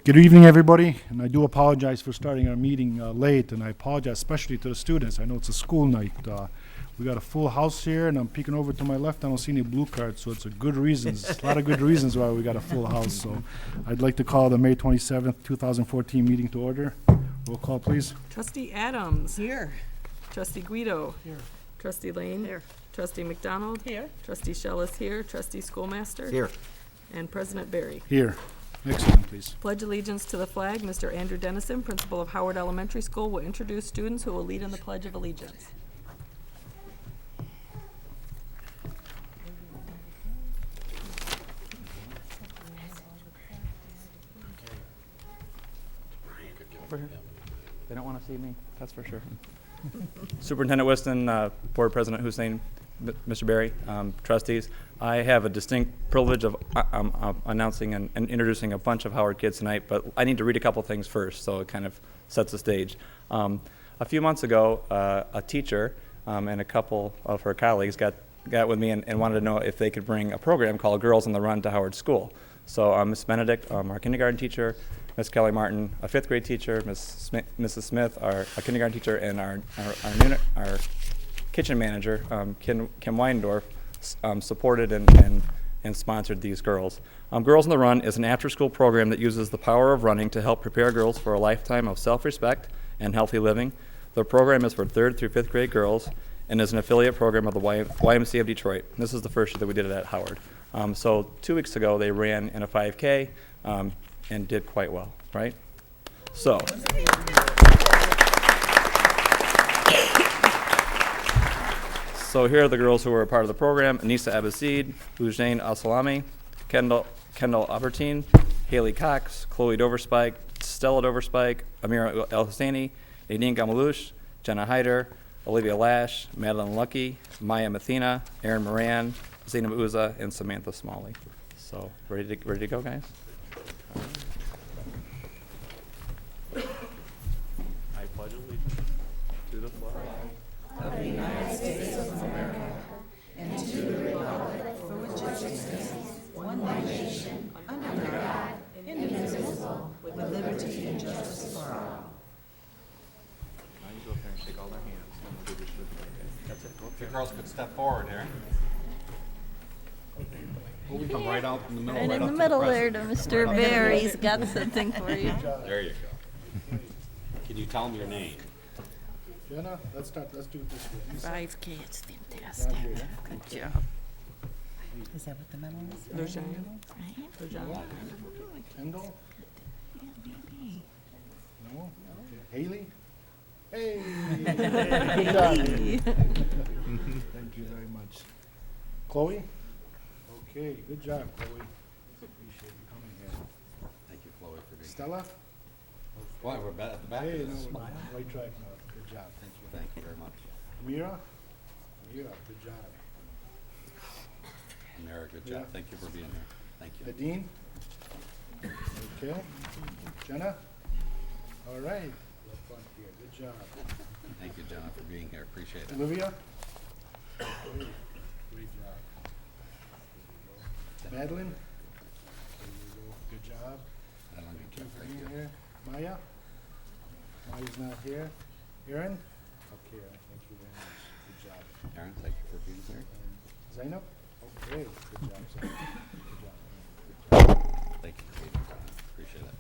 Good evening, everybody, and I do apologize for starting our meeting late, and I apologize especially to the students. I know it's a school night. We got a full house here, and I'm peeking over to my left. I don't see any blue cards, so it's a good reasons, a lot of good reasons why we got a full house. So I'd like to call the May 27th, 2014 meeting to order. Roll call, please. Trustee Adams. Here. Trustee Guido. Here. Trustee Lane. Here. Trustee McDonald. Here. Trustee Shell is here. Trustee Schoolmaster. Here. And President Barry. Here. Next item, please. Pledge allegiance to the flag. Mr. Andrew Dennison, principal of Howard Elementary School, will introduce students who will lead in the Pledge of Allegiance. They don't want to see me, that's for sure. Superintendent Whiston, Board President Hussein, Mr. Barry, trustees. I have a distinct privilege of announcing and introducing a bunch of Howard kids tonight, but I need to read a couple things first, so it kind of sets the stage. A few months ago, a teacher and a couple of her colleagues got with me and wanted to know if they could bring a program called Girls on the Run to Howard School. So Ms. Benedict, our kindergarten teacher, Ms. Kelly Martin, a fifth grade teacher, Mrs. Smith, our kindergarten teacher, and our kitchen manager, Kim Weindorf, supported and sponsored these girls. Girls on the Run is an after-school program that uses the power of running to help prepare girls for a lifetime of self-respect and healthy living. The program is for 3rd through 5th grade girls and is an affiliate program of the YMCA of Detroit. This is the first year that we did it at Howard. So 2 weeks ago, they ran in a 5K and did quite well, right? So. So here are the girls who were a part of the program: Anissa Abasid, Hujain Al-Salami, Kendall Albertine, Haley Cox, Chloe Doverspike, Stella Doverspike, Amira El-Husseini, Nadine Gamalush, Jenna Hyder, Olivia Lash, Madeline Lucky, Maya Mathena, Erin Moran, Zainab Uza, and Samantha Smalley. So ready to go, guys? I pledge allegiance to the flag Of the United States of America and to the republic for which it stands, one nation, under God, indivisible, with liberty and justice for all. Now you go up there and shake all their hands. And we'll do this with you. Okay, that's it. Go up The there. girls could step forward here. We come right out in the middle. Right right in up the to middle president. there to Mr. Barry's got something for you. There you go. Can you tell them your name? Jenna, let's do it this way. 5K, it's fantastic. Good job. Is that what the medal is? There's Jenna. Right? There's Jenna. Kendall? Yeah, maybe. No? Okay. Haley? Hey! Good job, Haley. Thank you very much. Chloe? Okay, good job, Chloe. Appreciate you coming here. Thank you, Chloe, for being here. Stella? Why, we're at the back Hey, of no, this. we're on the right track now. Good job. Thank you. Thank you very much. Mira? Mira, good job. Mara, good Yeah. job. Thank you for being here. Thank you. Nadine? Okay. Jenna? All right. Up front here. Good job. Thank you, Jenna, for being here. Appreciate it. Olivia? Great. Great job. Madeline? There you go. Good job. I don't Thank you for Thank being you. here. Maya? Maya's not here. Erin? Okay, Erin, thank you very much. Good job. Aaron, thank you for being here. And Zainab? Okay, good job, Zainab. Good job. Erin. Thank you for being here, Jenna. Appreciate it.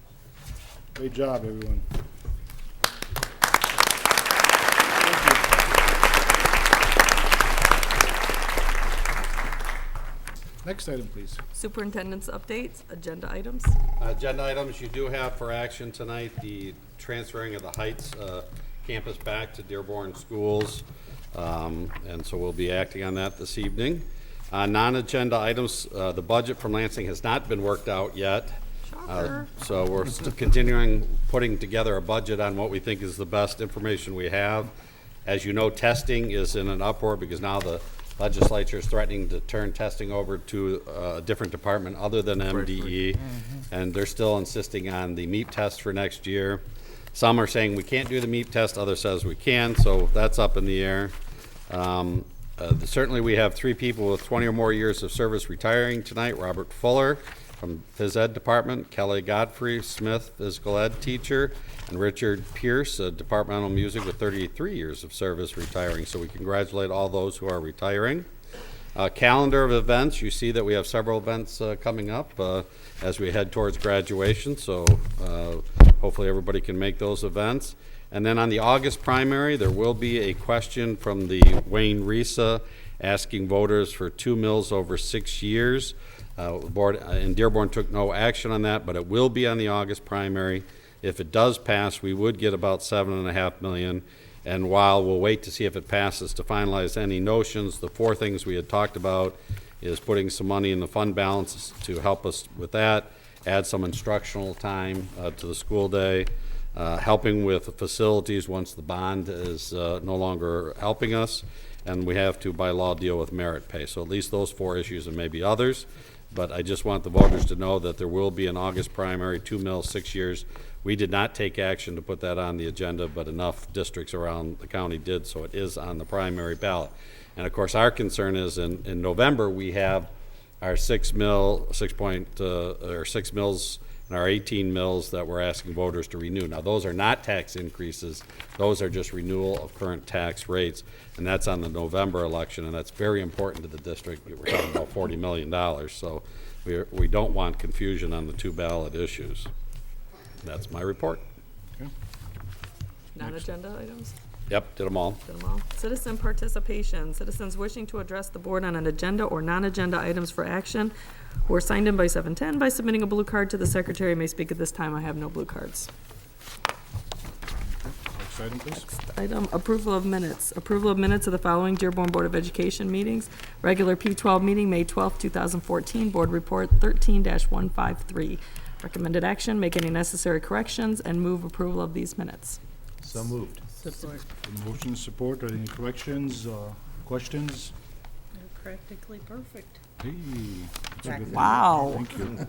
Great job, everyone. Next item, please. Superintendent's updates, agenda items. Agenda items you do have for action tonight: the transferring of the Heights campus back to Dearborn Schools, and so we'll be acting on that this evening. Non-agenda items: the budget from Lansing has not been worked out yet, so we're still continuing putting together a budget on what we think is the best information we have. As you know, testing is in an uproar because now the legislature is threatening to turn testing over to a different department other than MDE, and they're still insisting on the MEP test for next year. Some are saying we can't do the MEP test, others says we can, so that's up in the air. Certainly we have 3 people with 20 or more years of service retiring tonight: Robert Fuller, from Phys Ed Department, Kelly Godfrey Smith, Physical Ed teacher, and Richard Pierce, departmental music with 33 years of service, retiring. So we congratulate all those who are retiring. Calendar of events, you see that we have several events coming up as we head towards graduation, so hopefully everybody can make those events. And then on the August primary, there will be a question from the Wayne Risa asking voters for 2 mills over 6 years. The board in Dearborn took no action on that, but it will be on the August primary. If it does pass, we would get about $7.5 million. And while we'll wait to see if it passes to finalize any notions, the 4 things we had talked about is putting some money in the fund balance to help us with that, add some instructional time to the school day, helping with the facilities once the bond is no longer helping us, and we have to, by law, deal with merit pay. So at least those 4 issues and maybe others. But I just want the voters to know that there will be an August primary, 2 mills, 6 years. We did not take action to put that on the agenda, but enough districts around the county did, so it is on the primary ballot. And of course, our concern is in November, we have our 6 mills and our 18 mills that we're asking voters to renew. Now, those are not tax increases. Those are just renewal of current tax rates, and that's on the November election, and that's very important to the district. We're talking about $40 million, so we don't want confusion on the 2 ballot issues. That's my report. Non-agenda items? Yep, did them all. Did them all. Citizen participation. Citizens wishing to address the board on an agenda or non-agenda items for action who are signed in by 7:10 by submitting a blue card to the secretary may speak at this time. I have no blue cards. Next item, please. Next item, approval of minutes. Approval of minutes of the following Dearborn Board of Education meetings. Regular P12 meeting, May 12, 2014. Board report 13-153. Recommended action, make any necessary corrections, and move approval of these minutes. So moved. Support. Motion support, are there any corrections, questions? They're practically perfect. Hey, that's a good thing. Wow. Thank you.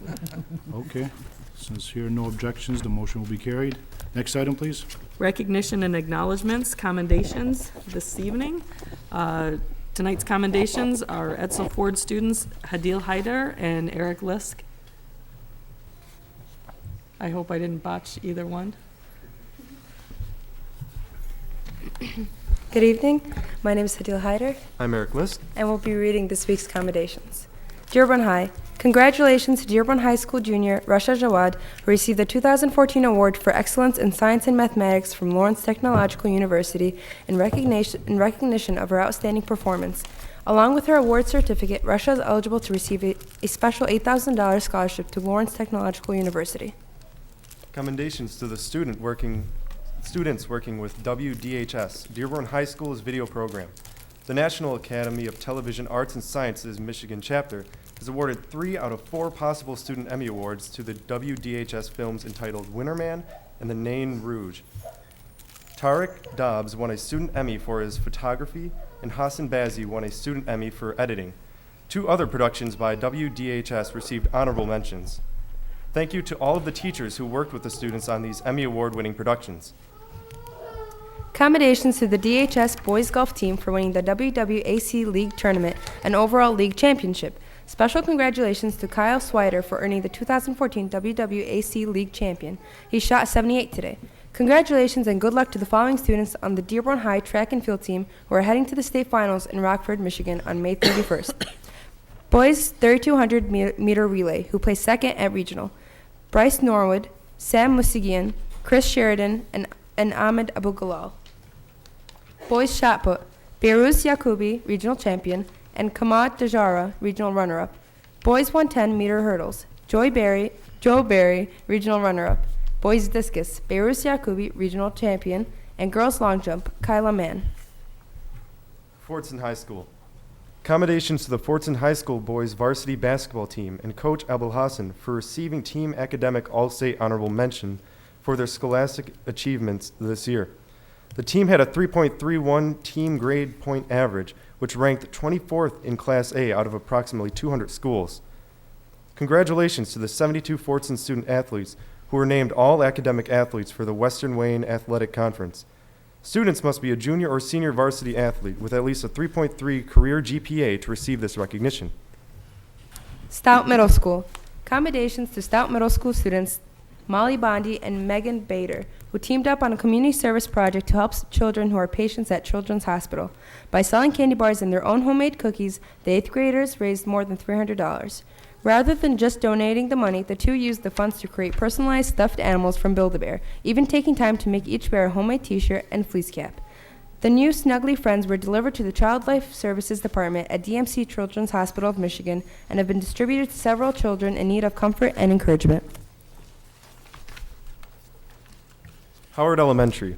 Okay, since here are no objections, the motion will be carried. Next item, please. Recognition and acknowledgements, commendations this evening. Tonight's commendations are Edsel Ford students Hadil Haider and Eric Lisk. I hope I didn't botch either one. Good evening. My name is Hadil Haider, I'm Eric List. and we'll be reading this week's commendations. Dearborn High. Congratulations to Dearborn High School junior Rasha Jawad, who received the 2014 Award for Excellence in Science and Mathematics from Lawrence Technological University in recognition of her outstanding performance. Along with her award certificate, Rasha is eligible to receive a special $8,000 scholarship to Lawrence Technological University. Commendations to the students working with WDHS, Dearborn High School's video program. The National Academy of Television Arts and Sciences Michigan chapter has awarded 3 out of 4 possible student Emmy Awards to the WDHS films entitled Winter Man and The Nain Rouge. Tarek Dobbs won a student Emmy for his photography, and Hassan Bazi won a student Emmy for editing. 2 other productions by WDHS received honorable mentions. Thank you to all of the teachers who worked with the students on these Emmy Award-winning productions. Commendations to the DHS boys golf team for winning the WWAC League Tournament and overall league championship. Special congratulations to Kyle Swider for earning the 2014 WWAC League champion. He shot 78 today. Congratulations and good luck to the following students on the Dearborn High track and field team who are heading to the state finals in Rockford, Michigan on May 31st. Boys 3200 meter relay, who placed second at regional. Bryce Norwood, Sam Musigian, Chris Sheridan, and Ahmed Abu Ghalal. Boys shot put, Beiruz Yakubi, regional champion, and Kamad Dajara, regional runner-up. Boys 110 meter hurdles, Joe Berry, regional runner-up. Boys discus, Beiruz Yakubi, regional champion, and girls long jump, Kyla Mann. Fordson High School. Commendations to the Fordson High School boys varsity basketball team and Coach Abul Hassan for receiving Team Academic All-State Honorable Mention for their scholastic achievements this year. The team had a 3.31 team grade point average, which ranked 24th in Class A out of approximately 200 schools. Congratulations to the 72 Fordson student athletes who were named All-Academic Athletes for the Western Wayne Athletic Conference. Students must be a junior or senior varsity athlete with at least a 3.3 career GPA to receive this recognition. Stout Middle School. Commendations to Stout Middle School students Molly Bondi and Megan Bader, who teamed up on a community service project to help children who are patients at Children's Hospital. By selling candy bars and their own homemade cookies, the 8th graders raised more than $300. Rather than just donating the money, the two used the funds to create personalized stuffed animals from Build-A-Bear, even taking time to make each bear a homemade t-shirt and fleece cap. The new Snuggly Friends were delivered to the Child Life Services Department at DMC Children's Hospital of Michigan and have been distributed to several children in need of comfort and encouragement. Howard Elementary.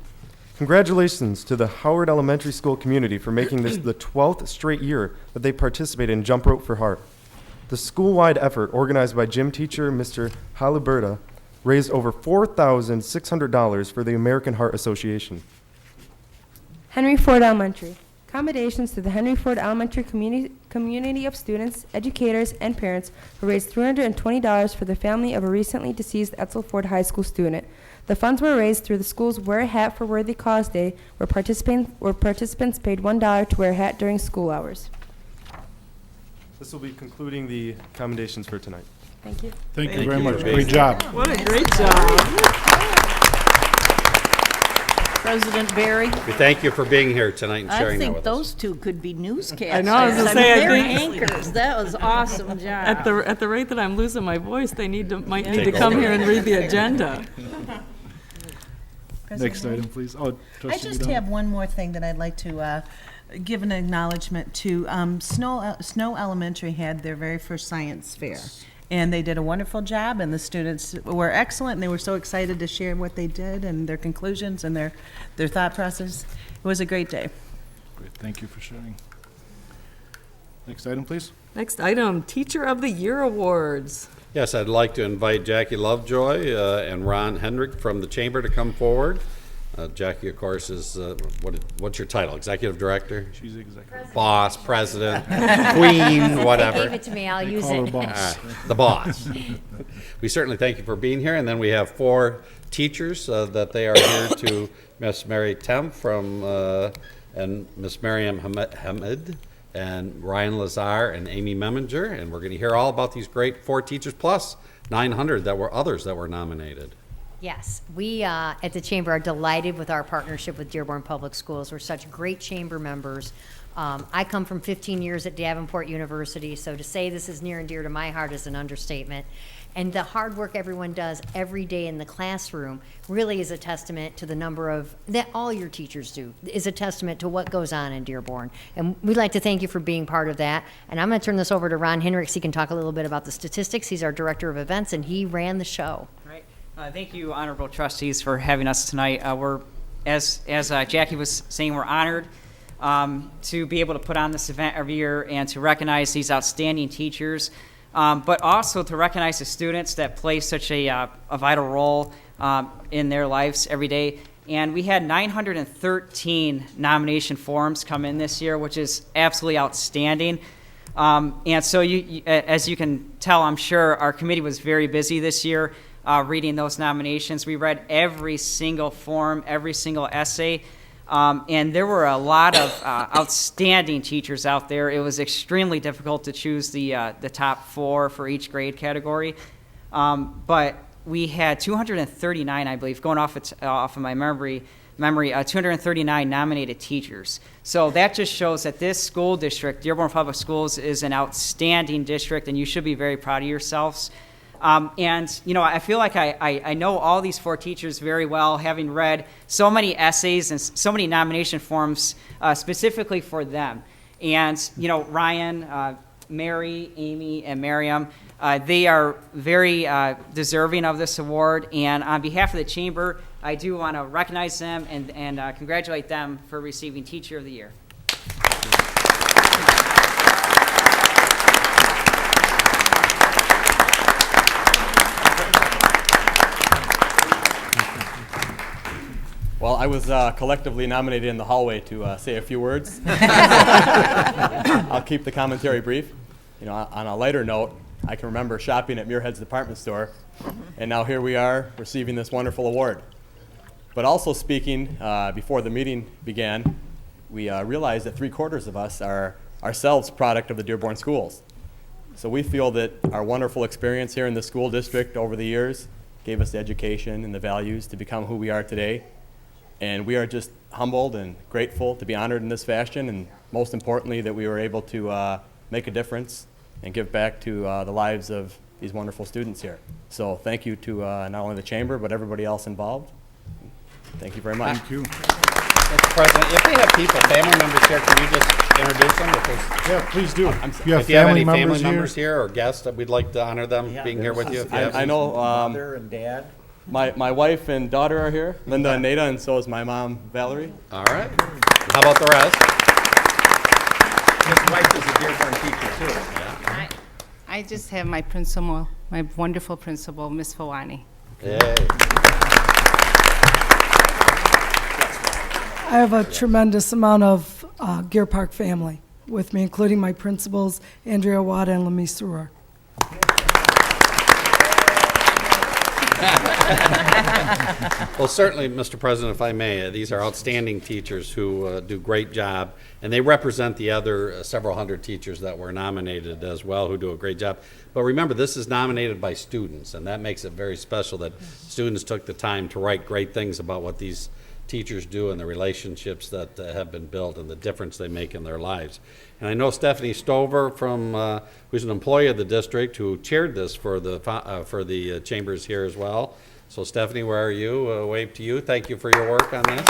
Congratulations to the Howard Elementary School community for making this the 12th straight year that they participated in Jump Rope for Heart. The school-wide effort, organized by gym teacher Mr. Haliberta, raised over $4,600 for the American Heart Association. Henry Ford Elementary. Accommodations to the Henry Ford Elementary community of students, educators, and parents who raised $320 for the family of a recently deceased Edsel Ford High School student. The funds were raised through the school's Wear a Hat for Worthy Cause Day, where participants paid $1 to wear a hat during school hours. This will be concluding the commendations for tonight. Thank you. Thank you Thank very you much. for being Great job. What a great job. President Barry, We thank you for being here tonight and I sharing that think with us. those two could be newscasters. I know, I was gonna say, I they're think- anchors. That was awesome job. At the rate that I'm losing my voice, they might need to Take come over. here and read the agenda. Next item, please. Oh, I Trustee just Vidal. have one more thing that I'd like to give an acknowledgement to. Snow Elementary had their very first science fair. And they did a wonderful job, and the students were excellent, and they were so excited to share what they did and their conclusions and their thought process. It was a great day. Great. Thank you for sharing. Next item, please. Next item, Teacher of the Year Awards. Yes, I'd like to invite Jackie Lovejoy and Ron Hendrick from the Chamber to come forward. Jackie, of course, is, what's your title? Executive Director? She's the executive. Boss, President, Queen, whatever. Gave it to me, I'll They use call her it. boss. The boss. We certainly thank you for being here. And then we have 4 teachers that they are here to Miss Mary Temp from, and Miss Miriam Hamid, and Ryan Lazar and Amy Meminger. And we're going to hear all about these great 4 teachers plus 900 that were others that were nominated. Yes, we at the Chamber are delighted with our partnership with Dearborn Public Schools. We're such great Chamber members. I come from 15 years at Davenport University, so to say this is near and dear to my heart is an understatement. And the hard work everyone does every day in the classroom really is a testament to the number of, that all your teachers do, is a testament to what goes on in Dearborn. And we'd like to thank you for being part of that. And I'm going to turn this over to Ron Hendricks. He can talk a little bit about the statistics. He's our Director of Events, and he ran the show. Right. Thank you, honorable trustees, for having us tonight. We're, as Jackie was saying, we're honored to be able to put on this event every year and to recognize these outstanding teachers, but also to recognize the students that play such a vital role in their lives every day. And we had 913 nomination forms come in this year, which is absolutely outstanding. And so, as you can tell, I'm sure our committee was very busy this year reading those nominations. We read every single form, every single essay, and there were a lot of outstanding teachers out there. It was extremely difficult to choose the top 4 for each grade category, but we had 239, I believe, going off of my memory, 239 nominated teachers. So that just shows that this school district, Dearborn Public Schools, is an outstanding district, and you should be very proud of yourselves. And, you know, I feel like I know all these 4 teachers very well, having read so many essays and so many nomination forms specifically for them. And, you know, Ryan, Mary, Amy, and Miriam, they are very deserving of this award. And on behalf of the Chamber, I do want to recognize them and congratulate them for receiving Teacher of the Year. Well, I was collectively nominated in the hallway to say a few words. I'll keep the commentary brief. You know, on a lighter note, I can remember shopping at Muirhead's department store, and now here we are receiving this wonderful award. But also speaking, before the meeting began, we realized that 3/4 of us are ourselves product of the Dearborn schools. So we feel that our wonderful experience here in the school district over the years gave us the education and the values to become who we are today. And we are just humbled and grateful to be honored in this fashion, and most importantly, that we were able to make a difference and give back to the lives of these wonderful students here. So thank you to not only the chamber, but everybody else involved. Thank you very much. Thank you. Mr. President, if we have people, family members here, can you just introduce them? Yeah, please do. If you have any family members here or guests that we'd like to honor them being here with you. If you have I know Mother and dad. my wife and daughter are here, Linda and Nada, and so is my mom, Valerie. All right. How about the rest? His wife is a Dearborn teacher too. I just have my principal, my wonderful principal, Miss Fawani. Yay. I have a tremendous amount of Gear Park family with me, including my principals, Andrea Wada and Lemi Suror. Well, certainly, Mr. President, if I may, these are outstanding teachers who do a great job, and they represent the other several hundred teachers that were nominated as well who do a great job. But remember, this is nominated by students, and that makes it very special that students took the time to write great things about what these teachers do and the relationships that have been built and the difference they make in their lives. And I know Stephanie Stover, who's an employee of the district, who chaired this for the chambers here as well. So Stephanie, where are you? Wave to you. Thank you for your work on this.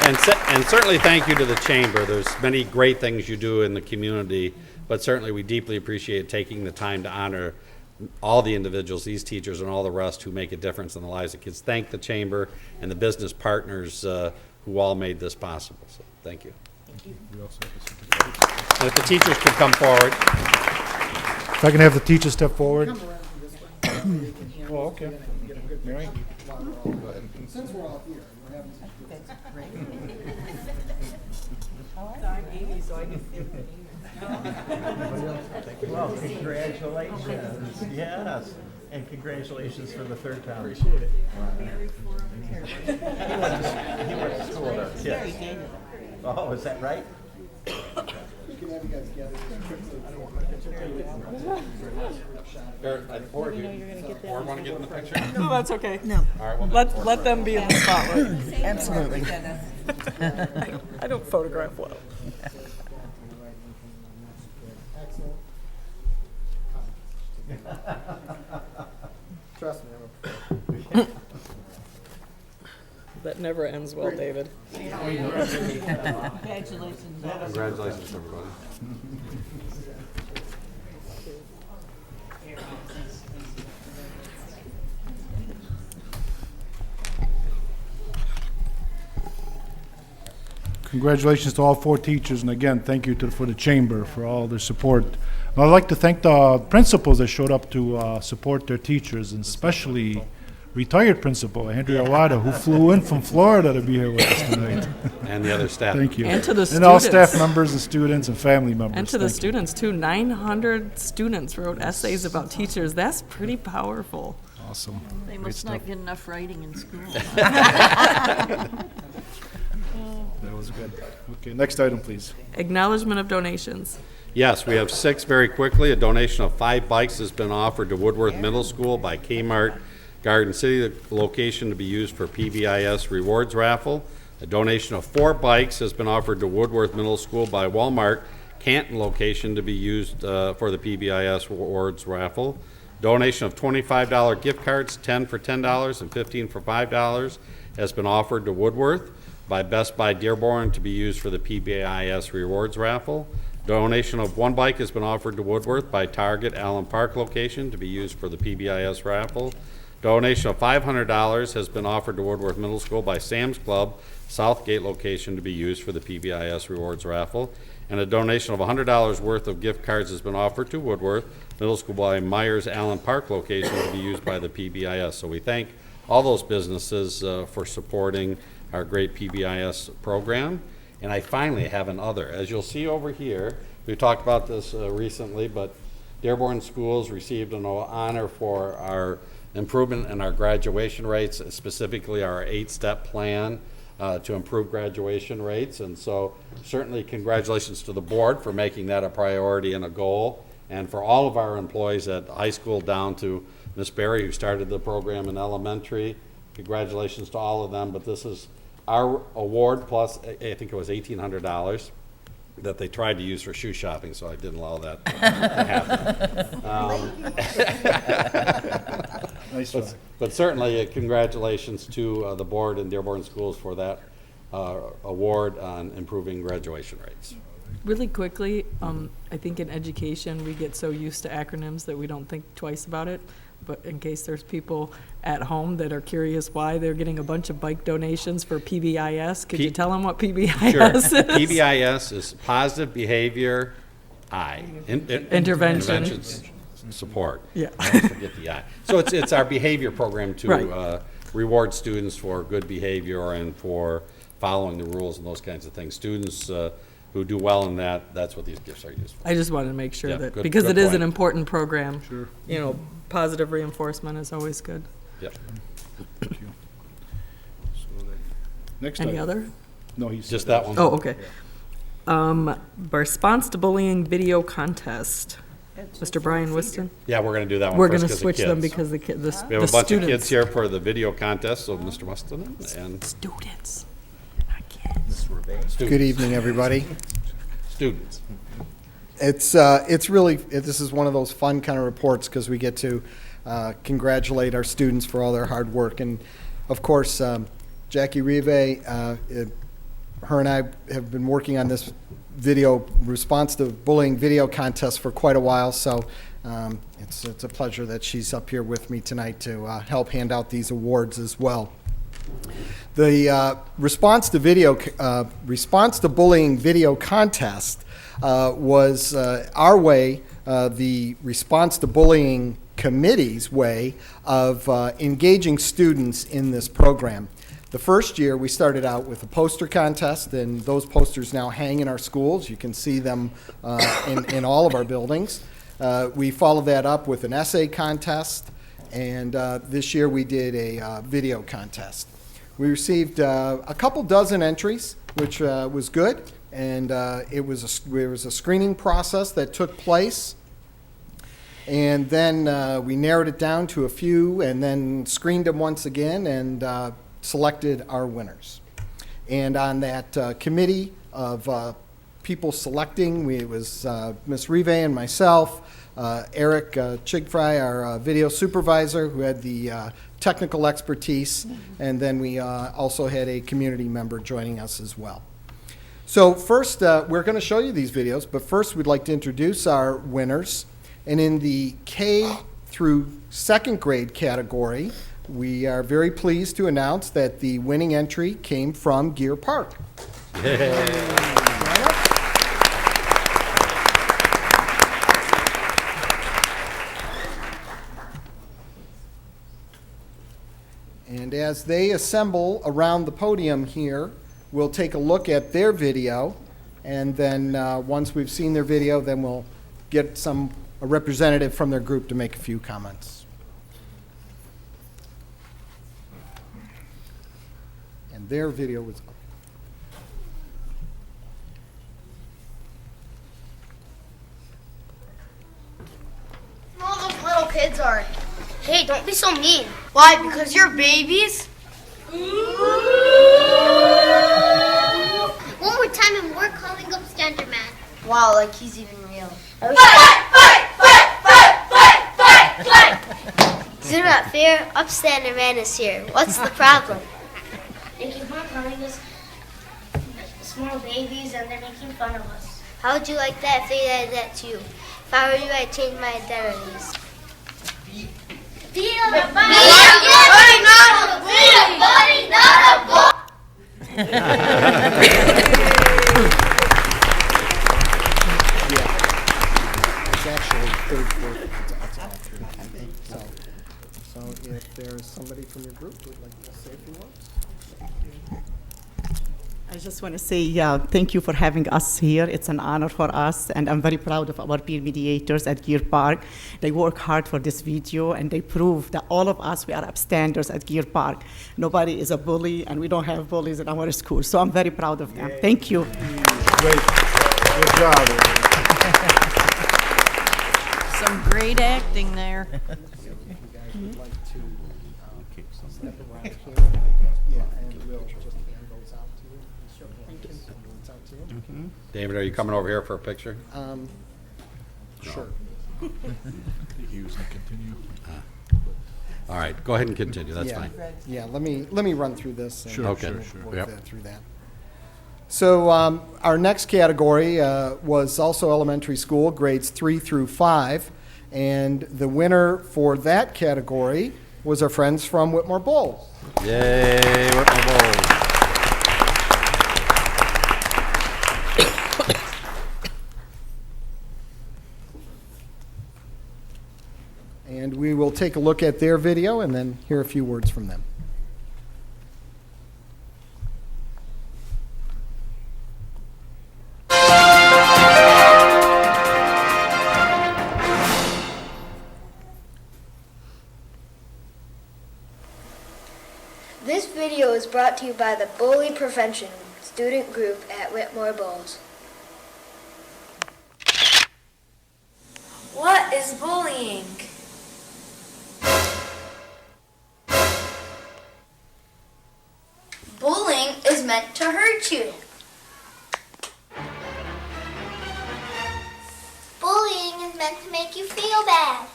And certainly thank you to the chamber. There's many great things you do in the community, but certainly we deeply appreciate taking the time to honor all the individuals, these teachers and all the rest who make a difference in the lives of kids. Thank the chamber and the business partners who all made this possible. So thank you. And if the teachers could come forward. If I can have the teachers step forward. Oh, okay. Mary? Since we're all here, we're having I'm Amy, so I can Well, congratulations. Yes. And congratulations for the third time. Appreciate it. He went to school with our kids. Oh, is that right? Board want to get in the picture? No, that's okay. No. All right, Let them be in the spotlight. Absolutely. I don't photograph well. Trust me, That never ends well, David. Congratulations. Congratulations, everybody. Congratulations to all 4 teachers, and again, thank you for the chamber for all their support. And I'd like to thank the principals that showed up to support their teachers, and especially retired principal Andrea Wada, who flew in from Florida to be here with us tonight. And the other staff. Thank you. And to the And all students. staff members and students and family members. And to the Thank you. students, too. 900 students wrote essays about teachers. That's pretty powerful. Awesome. They Great must stuff. not get enough writing in school. That was good. Okay, next item, please. Acknowledgement of donations. Yes, we have 6 very quickly. A donation of 5 bikes has been offered to Woodworth Middle School by Kmart Garden City, the location to be used for PBIS rewards raffle. A donation of 4 bikes has been offered to Woodworth Middle School by Walmart Canton, location to be used for the PBIS rewards raffle. Donation of $25 gift cards, 10 for $10 and 15 for $5, has been offered to Woodworth by Best Buy Dearborn to be used for the PBIS rewards raffle. Donation of 1 bike has been offered to Woodworth by Target Allen Park location to be used for the PBIS raffle. Donation of $500 has been offered to Woodworth Middle School by Sam's Club Southgate location to be used for the PBIS rewards raffle. And a donation of $100 worth of gift cards has been offered to Woodworth Middle School by Myers Allen Park location to be used by the PBIS. So we thank all those businesses for supporting our great PBIS program. And I finally have another. As you'll see over here, we talked about this recently, but Dearborn Schools received an honor for our improvement in our graduation rates, specifically our 8-step plan. to improve graduation rates. And so certainly congratulations to the board for making that a priority and a goal. And for all of our employees at high school down to Ms. Berry, who started the program in elementary, congratulations to all of them. But this is our award plus, I think it was $1,800 that they tried to use for shoe shopping, so I didn't allow that to happen. Nice try. But certainly, congratulations to the board and Dearborn Schools for that award on improving graduation rates. Really quickly, I think in education, we get so used to acronyms that we don't think twice about it. But in case there's people at home that are curious why they're getting a bunch of bike donations for PBIS, could you tell them what PBIS is? PBIS is Positive Behavior Intervention Support. Yeah. I always forget the I. So it's our behavior program to Right. Reward students for good behavior and for following the rules and those kinds of things. Students who do well in that, that's what these gifts are used for. I just wanted to make sure Yeah, that, good- because good it is point. an important program. Sure. You know, positive reinforcement is always good. Yep. Thank you. So next Any item. other? No, he's Just that one. Oh, okay. Response to bullying video contest. Mr. Brian Whiston? Yeah, we're going to do that one We're first going to 'cause of switch them kids. because the We have a bunch of students. kids here for the video contest, so Mr. Weston and Students, not kids. students. Good evening, everybody. Students. It's really, this is one of those fun kind of reports because we get to congratulate our students for all their hard work. And of course, Jackie Rive, her and I have been working on this video response to bullying video contest for quite a while. So it's a pleasure that she's up here with me tonight to help hand out these awards as well. The response to bullying video contest was our way, the response to bullying committee's way of engaging students in this program. The first year, we started out with a poster contest, and those posters now hang in our schools. You can see them in all of our buildings. We followed that up with an essay contest, and this year we did a video contest. We received a couple dozen entries, which was good, and there was a screening process that took place. And then we narrowed it down to a few and then screened them once again and selected our winners. And on that committee of people selecting, it was Ms. Rive and myself, Eric Chigfry, our video supervisor, who had the technical expertise, and then we also had a community member joining us as well. So first, we're going to show you these videos, but first we'd like to introduce our winners. And in the K through second grade category, we are very pleased to announce that the winning entry came from Gear Park. And as they assemble around the podium here, we'll take a look at their video, and then once we've seen their video, then we'll get a representative from their group to make a few comments. And their video was up. All those little kids are. Hey, don't be so mean. Why? Because you're babies? One more time and we're calling up Slenderman. Wow, like he's even real. Fight! Isn't that fair? Up Slenderman is here. What's the problem? They keep on calling us small babies and they're making fun of us. How would you like that if they did that to you? If I were you, I'd change my identities. Be a buddy, not a boy. It's actually third, fourth, it's all so if there's somebody from your group who would like to say a few words. I just want to say thank you for having us here. It's an honor for us, and I'm very proud of our peer mediators at Gear Park. They work hard for this video, and they prove that all of us, we are upstanders at Gear Park. Nobody is a bully, and we don't have bullies in our school, so I'm very proud of them. Thank you. Great. Good job. Some great acting there. David, are you coming over here for a picture? Sure. All right, go ahead and continue, that's Yeah. fine. Yeah, let me run through this. And Sure, Okay. we'll work Yep. through that. So our next category was also elementary school, grades 3 through 5. And the winner for that category was our friends from Whitmore Bowles. Yay, Whitmore Bowles. And we will take a look at their video and then hear a few words from them. This video is brought to you by the Bully Prevention Student Group at Whitmore Bowles. What is bullying? Bullying is meant to hurt you. Bullying is meant to make you feel bad.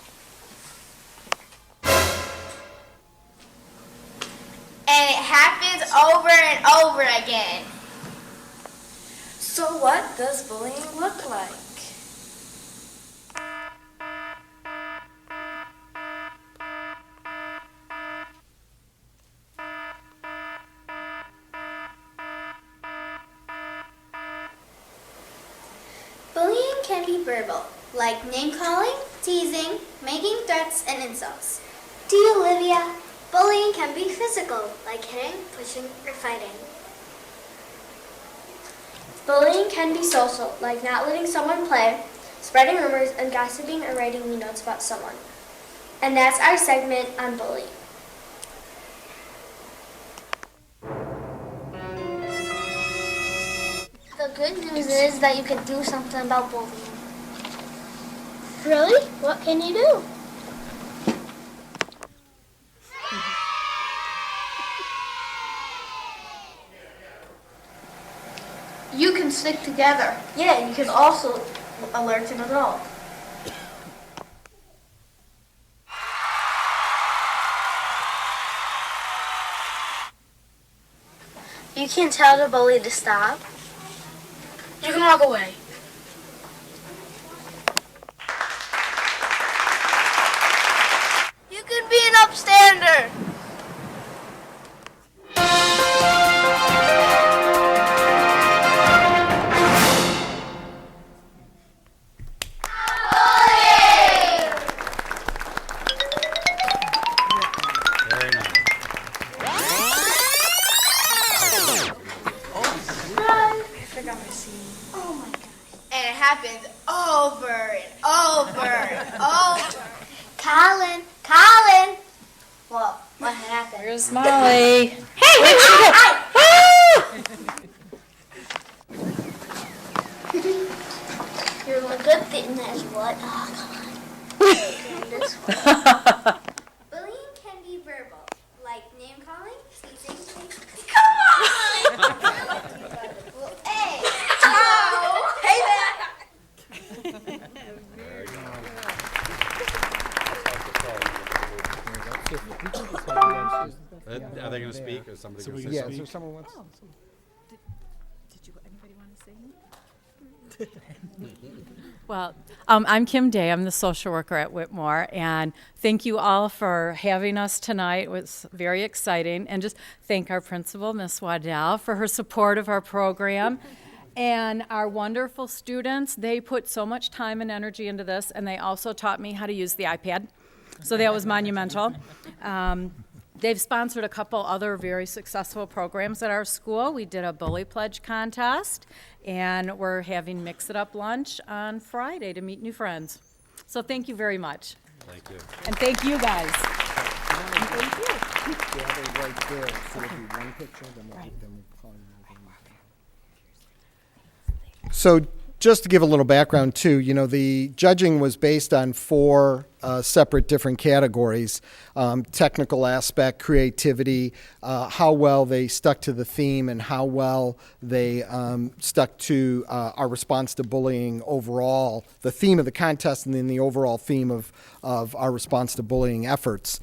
And it happens over and over again. So what does bullying look like? Bullying can be verbal, like name-calling, teasing, making threats, and insults. Dear Olivia, bullying can be physical, like hitting, pushing, or fighting. Bullying can be social, like not letting someone play, spreading rumors, and gossiping or writing mean notes about someone. And that's our segment on bullying. The good news is that you can do something about bullying. Really? What can you do? You can stick together. Yeah, you can also alert an adult. You can tell the bully to stop. You can walk away. You can be an upstander. Very nice. I forgot my scene. Oh my gosh. And it happens over and over and over. Colin. Well, what happened? Here's Molly. Hey, wait, You're a good thing, that's what. Oh, come on. Okay, this one. Bullying can be verbal, like name calling, teasing. Come on! Well, hey! Oh! Hey there! Are they going to speak, or somebody going to say Yeah, something? is there someone wants? Well, I'm Kim Day. I'm the social worker at Whitmore, and thank you all for having us tonight. It was very exciting, and just thank our principal, Miss Waddell, for her support of our program, and our wonderful students. They put so much time and energy into this, and they also taught me how to use the iPad, so that was monumental. They've sponsored a couple other very successful programs at our school. We did a bully pledge contest, and we're having Mix It Up lunch on Friday to meet new friends. So thank you very much. Thank you. And thank you guys. So just to give a little background too, you know, the judging was based on 4 separate different categories: technical aspect, creativity, how well they stuck to the theme, and how well they stuck to our response to bullying overall, the theme of the contest, and then the overall theme of our response to bullying efforts.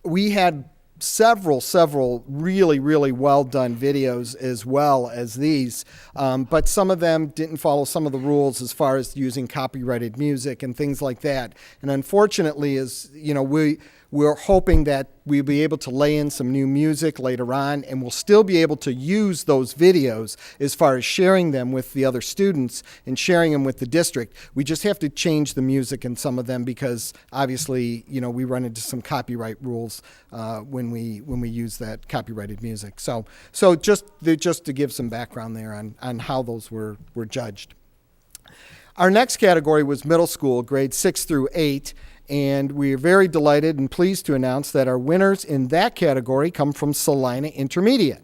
We had several really well done videos as well as these, but some of them didn't follow some of the rules as far as using copyrighted music and things like that. And unfortunately, as you know, we're hoping that we'll be able to lay in some new music later on, and we'll still be able to use those videos as far as sharing them with the other students and sharing them with the district. We just have to change the music in some of them because obviously, you know, we run into some copyright rules when we use that copyrighted music. So just to give some background there on how those were judged. Our next category was middle school, grades 6 through 8. And we are very delighted and pleased to announce that our winners in that category come from Salina Intermediate.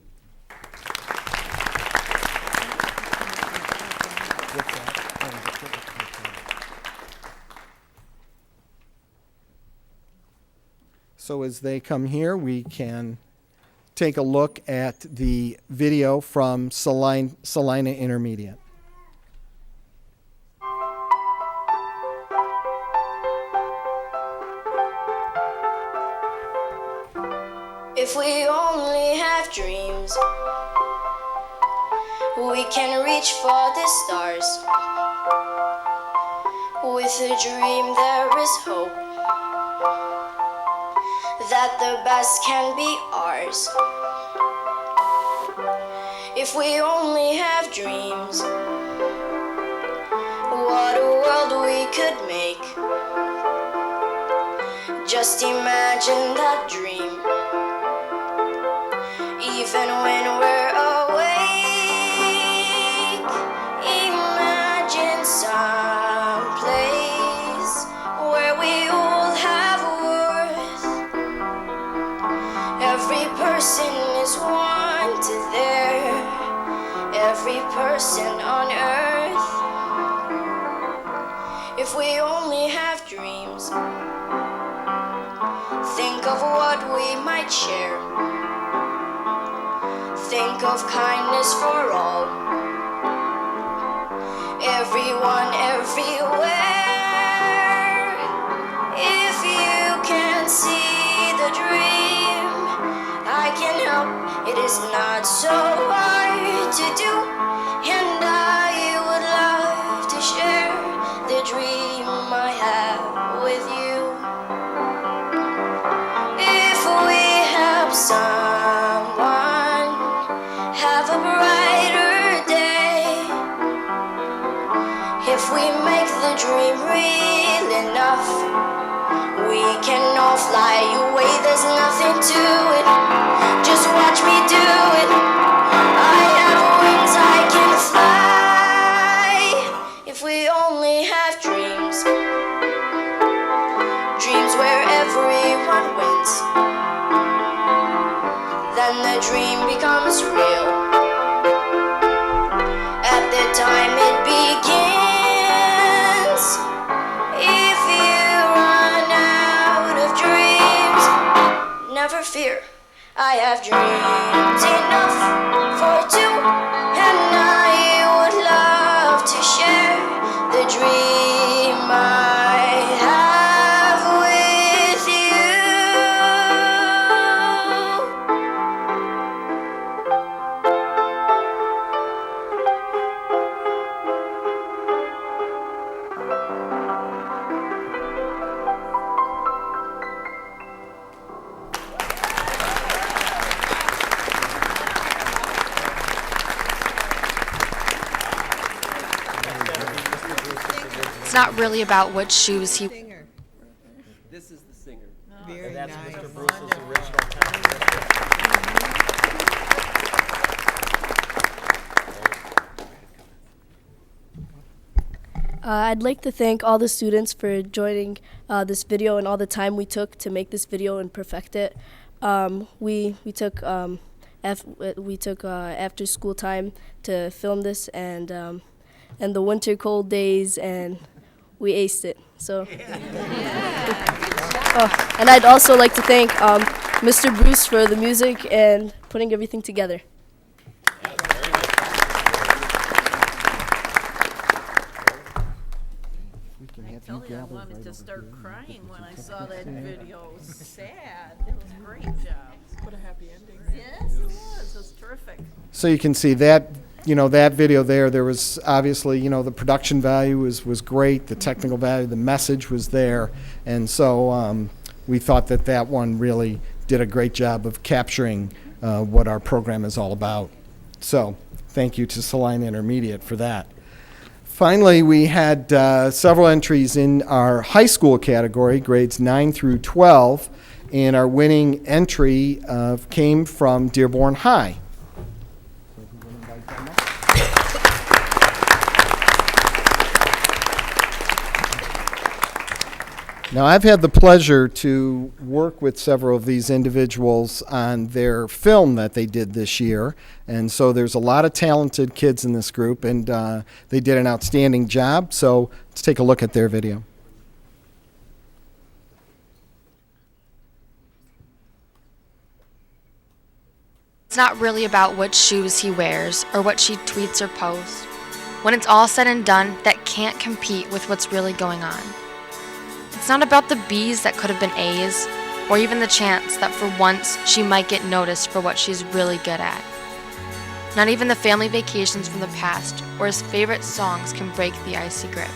So as they come here, we can take a look at the video from Salina Intermediate. If we only have dreams, we can reach for the stars. With a dream there is hope that the best can be ours. If we only have dreams, what a world we could make. Just imagine that dream. Even when we're awake, imagine some place where we all have worth. Every person is wanted there, every person on earth. If we only have dreams, think of what we might share. Think of kindness for all, everyone, everywhere. If you can see the dream, I can help. It is not so hard to do, and I would love to share the dream I have with you. If we help someone have a brighter day, if we make the dream real enough, we can all fly away. There's nothing to it, just watch me do it. I have wings, I can fly. If we only have dreams, dreams where everyone wins, then the dream becomes real. At the time it begins. If you run out of dreams, never fear, I have dreams enough for two, and I would love to share the dream I have with you. It's not really about what shoes he. This is the singer. And that's Mr. Bruce's original I'd like to thank all the students for joining this video and all the time we took to make this video and perfect it. We took after school time to film this, and the winter cold days, and we aced it. So, oh, and I'd also like to thank Mr. Bruce for the music and putting everything together. I tell you, I wanted to start crying when I saw that video. It was sad. It was a great job. What a happy ending. Yes, it was. It was terrific. So you can see that, that video there was obviously, the production value was great, the technical value, the message was there, and so we thought that one really did a great job of capturing what our program is all about. So thank you to Salina Intermediate for that. Finally, we had several entries in our high school category, grades 9 through 12, and our winning entry came from Dearborn High. Now, I've had the pleasure to work with several of these individuals on their film that they did this year, and so there's a lot of talented kids in this group, and they did an outstanding job, so let's take a look at their video. It's not really about which shoes he wears or what she tweets or posts. When it's all said and done, that can't compete with what's really going on. It's not about the B's that could have been A's, or even the chance that for once she might get noticed for what she's really good at. Not even the family vacations from the past or his favorite songs can break the icy grip.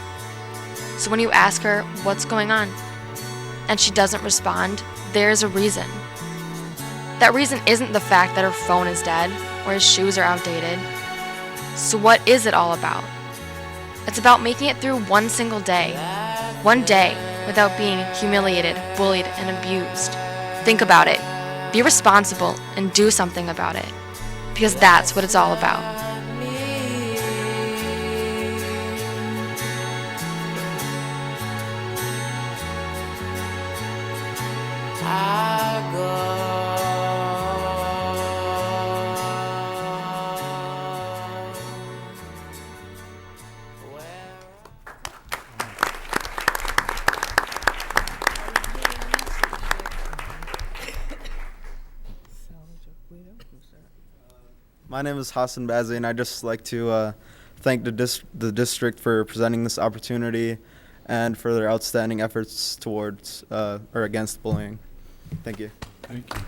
So when you ask her what's going on, and she doesn't respond, there's a reason. That reason isn't the fact that her phone is dead or his shoes are outdated. So what is it all about? It's about making it through one single day. One day without being humiliated, bullied, and abused. Think about it. Be responsible and do something about it. Because that's what it's all about. My name is Hassan Bazzi, and I'd just like to thank the district for presenting this opportunity and for their outstanding efforts towards or against bullying. Thank you. Thank you.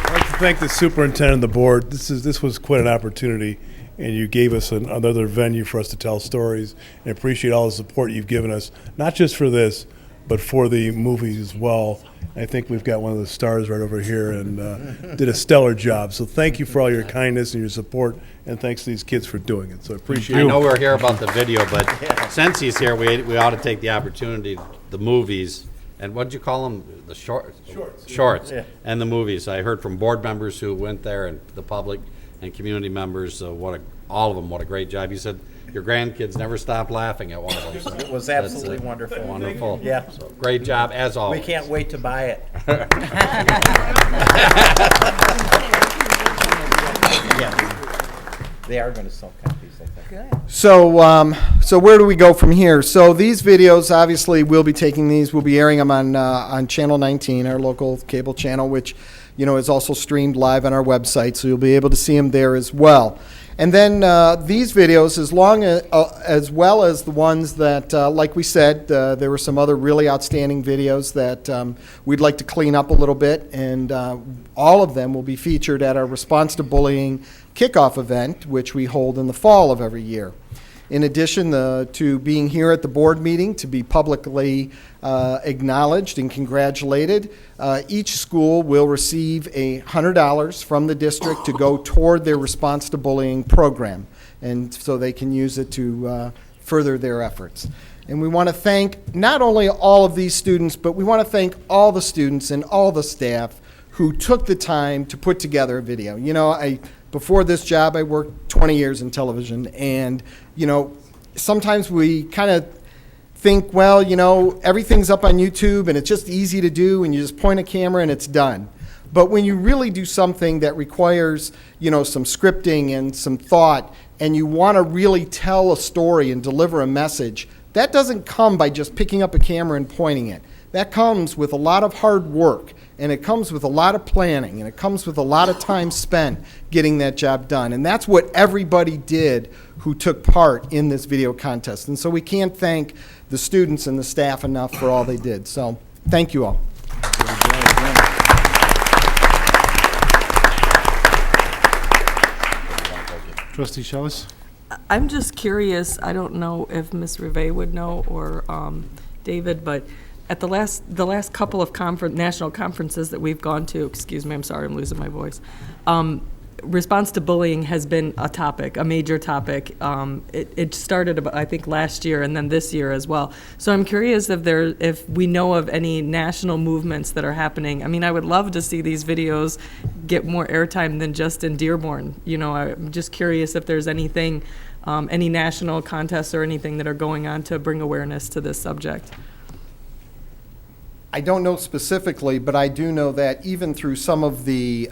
I'd like to thank the superintendent and the board. This was quite an opportunity, and you gave us another venue for us to tell stories, and appreciate all the support you've given us, not just for this, but for the movies as well. I think we've got one of the stars right over here, and did a stellar job. So thank you for all your kindness and your support, and thanks to these kids for doing it. So I appreciate it. I know we're here about the video, but since he's here, we ought to take the opportunity, the movies, and what'd you call them? The shorts. Shorts. Yeah. And the movies. I heard from board members who went there and the public and community members, all of them, what a great job. You said your grandkids never stopped laughing at one of them. So It was that's, absolutely wonderful. Wonderful. Yeah. So great job, as always. We can't wait to buy it. Yeah. They are going to sell copies, I think. So where do we go from here? So these videos, obviously, we'll be taking these. We'll be airing them on Channel 19, our local cable channel, which is also streamed live on our website. So you'll be able to see them there as well. And then these videos, as well as the ones that, like we said, there were some other really outstanding videos that we'd like to clean up a little bit, and all of them will be featured at our Response to Bullying kickoff event, which we hold in the fall of every year. In addition to being here at the board meeting to be publicly acknowledged and congratulated, each school will receive $100 from the district to go toward their Response to Bullying program, and so they can use it to further their efforts. And we want to thank not only all of these students, but we want to thank all the students and all the staff who took the time to put together a video. Before this job, I worked 20 years in television, and, you know, sometimes we kind of think, well, you know, everything's up on YouTube and it's just easy to do and you just point a camera and it's done. But when you really do something that requires, you know, some scripting and some thought, and you want to really tell a story and deliver a message, that doesn't come by just picking up a camera and pointing it. That comes with a lot of hard work, and it comes with a lot of planning, and it comes with a lot of time spent getting that job done. And that's what everybody did who took part in this video contest. And so we can't thank the students and the staff enough for all they did. So thank you all. Trustee Shellis? I'm just curious, I don't know if Ms. Rive would know or David, but at the last couple of national conferences that we've gone to, excuse me, I'm sorry, I'm losing my voice, response to bullying has been a topic, a major topic. It started about, I think, last year and then this year as well. So I'm curious if we know of any national movements that are happening. I mean, I would love to see these videos get more airtime than just in Dearborn. You know, I'm just curious if there's anything, any national contests or anything that are going on to bring awareness to this subject. I don't know specifically, but I do know that even through some of the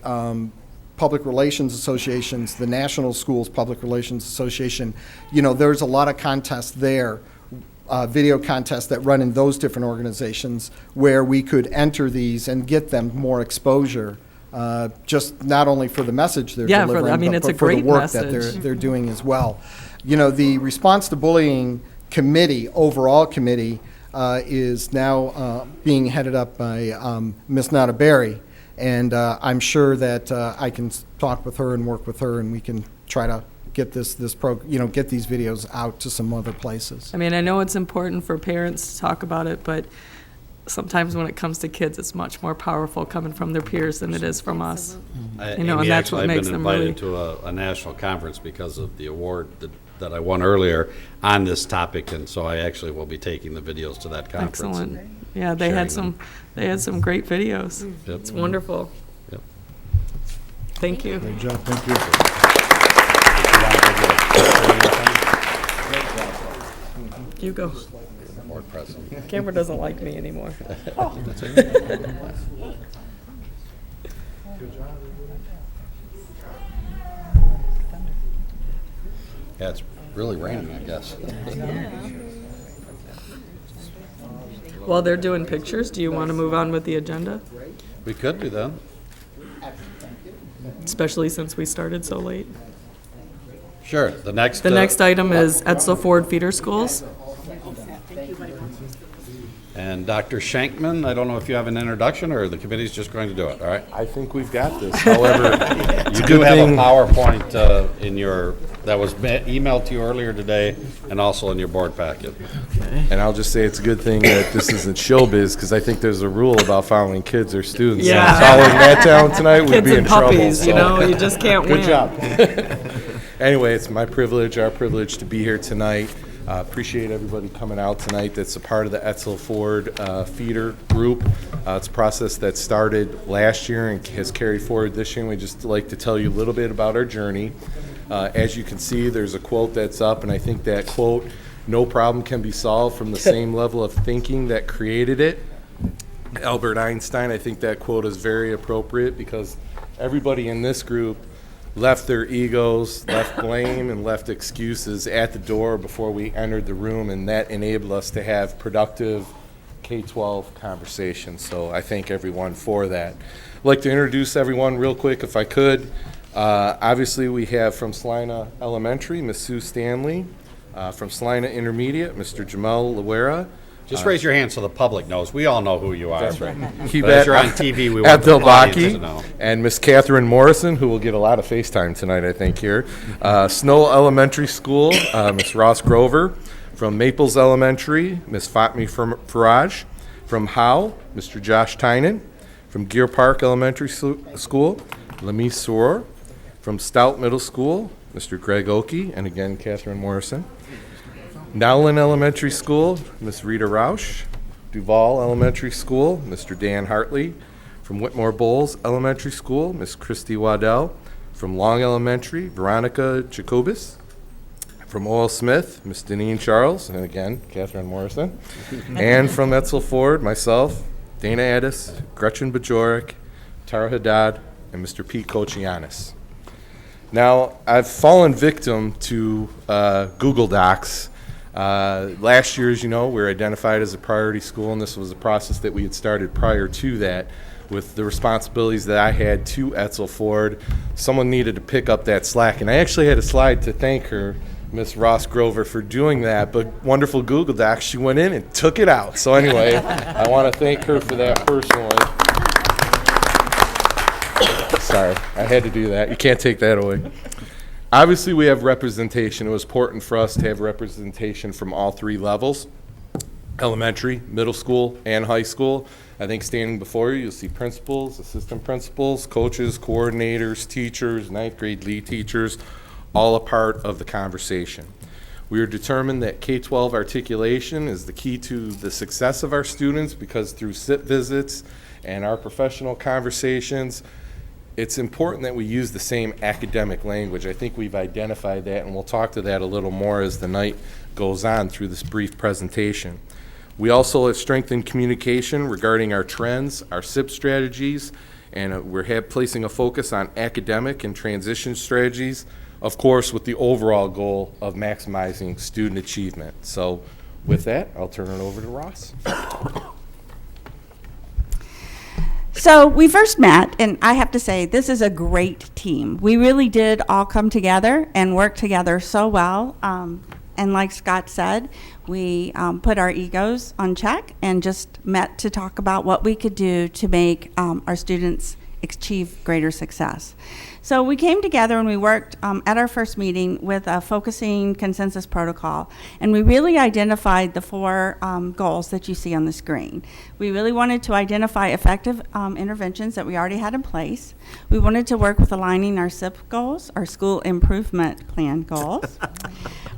public relations associations, the National Schools Public Relations Association, you know, there's a lot of contests there, video contests that run in those different organizations where we could enter these and get them more exposure, just not only for the message they're delivering, but for the work that they're doing as well. You know, the Response to Bullying Committee, overall committee, is now being headed up by Ms. Nada Berry. And I'm sure that I can talk with her and work with her, and we can try to get get these videos out to some other places. I mean, I know it's important for parents to talk about it, but sometimes when it comes to kids, it's much more powerful coming from their peers than it is from us. You know, and that's what makes them really. I've been invited to a national conference because of the award that I won earlier on this topic, and so I actually will be taking the videos to that conference. Excellent. Yeah, they had some great videos. Yep. It's wonderful. Yep. Thank you. Great job, thank you. You go. Board president. Camera doesn't like me anymore. Yeah, it's really raining, I guess. While they're doing pictures, do you want to move on with the agenda? We could do that. Especially since we started so late. Sure. The next item is Edsel Ford Feeder Schools. And Dr. Shankman, I don't know if you have an introduction or the committee's just going to do it, all right? I think we've got this. However, you do have a PowerPoint that was emailed to you earlier today and also in your board packet. Okay. And I'll just say it's a good thing that this isn't showbiz, because I think there's a rule about following kids or students. Yeah. So following that down tonight, we'd Kids be in and trouble. puppies, you know, you just can't win. Good job. Anyway, it's my privilege, our privilege to be here tonight. Appreciate everybody coming out tonight that's a part of the Edsel Ford feeder group. It's a process that started last year and has carried forward this year, and we'd just like to tell you a little bit about our journey. As you can see, there's a quote that's up, and I think that quote, "No problem can be solved from the same level of thinking that created it." Albert Einstein, I think that quote is very appropriate, because everybody in this group left their egos, left blame, and left excuses at the door before we entered the room, and that enabled us to have productive K-12 conversations. So I thank everyone for that. I'd like to introduce everyone real quick, if I could. Obviously, we have from Salina Elementary, Ms. Sue Stanley. From Salina Intermediate, Mr. Jamel Lawera. Just raise your hand so the public knows. We all know who you are. That's right. But as you're on TV, we want at the audience to Delbaki, know. and Miss Catherine Morrison, who will get a lot of FaceTime tonight, I think, here. Snow Elementary School, Miss Ross Grover. From Maples Elementary, Miss Fatmi Faraj. From Howe, Mr. Josh Tynan. From Gear Park Elementary School, Lamise Soror. From Stout Middle School, Mr. Greg Oakey, and again, Catherine Morrison. Nowlin Elementary School, Miss Rita Rausch. Duval Elementary School, Mr. Dan Hartley. From Whitmore Bowles Elementary School, Miss Christy Waddell. From Long Elementary, Veronica Jacobus. From O.L. Smith, Miss Deneen Charles, and again, Catherine Morrison. And from Edsel Ford, myself, Dana Addis, Gretchen Bajorek, Tara Haddad, and Mr. Pete Kochianis. Now, I've fallen victim to Google Docs. Last year, as you know, we were identified as a priority school, and this was a process that we had started prior to that with the responsibilities that I had to Edsel Ford. Someone needed to pick up that slack, and I actually had a slide to thank her, Miss Ross Grover, for doing that, but wonderful Google Docs, she went in and took it out. So anyway, I want to thank her for that personally. Sorry, I had to do that. You can't take that away. Obviously, we have representation. It was important for us to have representation from all three levels, elementary, middle school, and high school. I think standing before you, you'll see principals, assistant principals, coaches, coordinators, teachers, ninth grade lead teachers, all a part of the conversation. We are determined that K-12 articulation is the key to the success of our students because through SIP visits and our professional conversations, it's important that we use the same academic language. I think we've identified that, and we'll talk to that a little more as the night goes on through this brief presentation. We also have strengthened communication regarding our trends, our SIP strategies, and we're placing a focus on academic and transition strategies, of course, with the overall goal of maximizing student achievement. So with that, I'll turn it over to Ross. So we first met, and I have to say, this is a great team. We really did all come together and work together so well. And like Scott said, we put our egos on check and just met to talk about what we could do to make our students achieve greater success. So we came together and we worked at our first meeting with a focusing consensus protocol, and we really identified the four goals that you see on the screen. We really wanted to identify effective interventions that we already had in place. We wanted to work with aligning our SIP goals, our school improvement plan goals.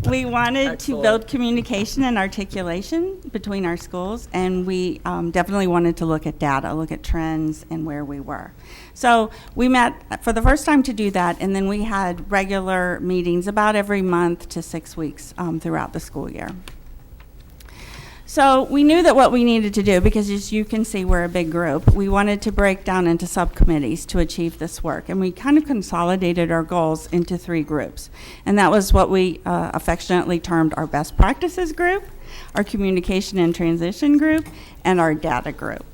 We wanted to build communication and articulation between our schools, and we definitely wanted to look at data, look at trends and where we were. So we met for the first time to do that, and then we had regular meetings about every month to 6 weeks throughout the school year. So we knew that what we needed to do, because as you can see, we're a big group, we wanted to break down into subcommittees to achieve this work. And we kind of consolidated our goals into 3 groups. And that was what we affectionately termed our best practices group, our communication and transition group, and our data group.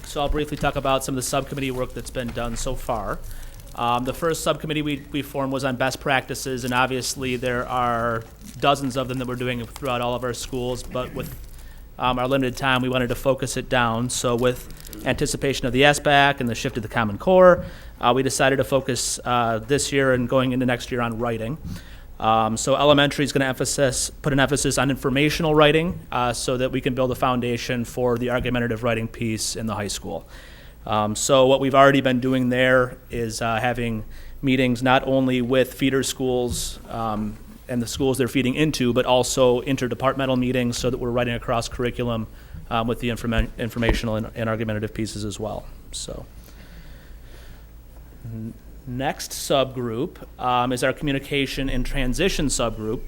So I'll briefly talk about some of the subcommittee work that's been done so far. The first subcommittee we formed was on best practices, and obviously there are dozens of them that we're doing throughout all of our schools, but with our limited time, we wanted to focus it down. So with anticipation of the SBAC and the shift to the Common Core, we decided to focus this year and going into next year on writing. So elementary is going to put an emphasis on informational writing so that we can build a foundation for the argumentative writing piece in the high school. So what we've already been doing there is having meetings not only with feeder schools and the schools they're feeding into, but also interdepartmental meetings so that we're writing across curriculum with the informational and argumentative pieces as well. So next subgroup is our communication and transition subgroup.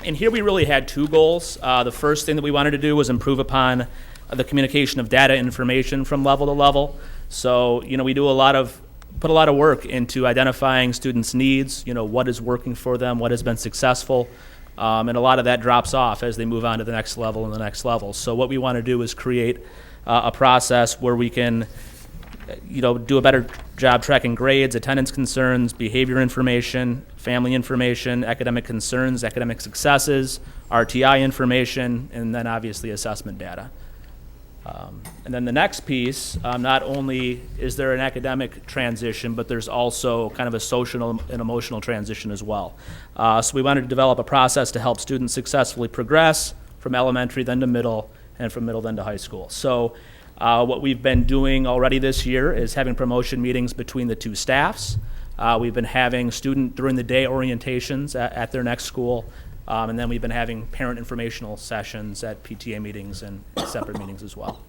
And here we really had 2 goals. The first thing that we wanted to do was improve upon the communication of data information from level to level. So, we do put a lot of work into identifying students' needs, what is working for them, what has been successful, and a lot of that drops off as they move on to the next level and the next level. So what we want to do is create a process where we can, do a better job tracking grades, attendance concerns, behavior information, family information, academic concerns, academic successes, RTI information, and then obviously assessment data. And then the next piece, not only is there an academic transition, but there's also kind of a social and emotional transition as well. So we wanted to develop a process to help students successfully progress from elementary then to middle, and from middle then to high school. So what we've been doing already this year is having promotion meetings between the 2 staffs. We've been having student during the day orientations at their next school. And then we've been having parent informational sessions at PTA meetings and separate meetings as well.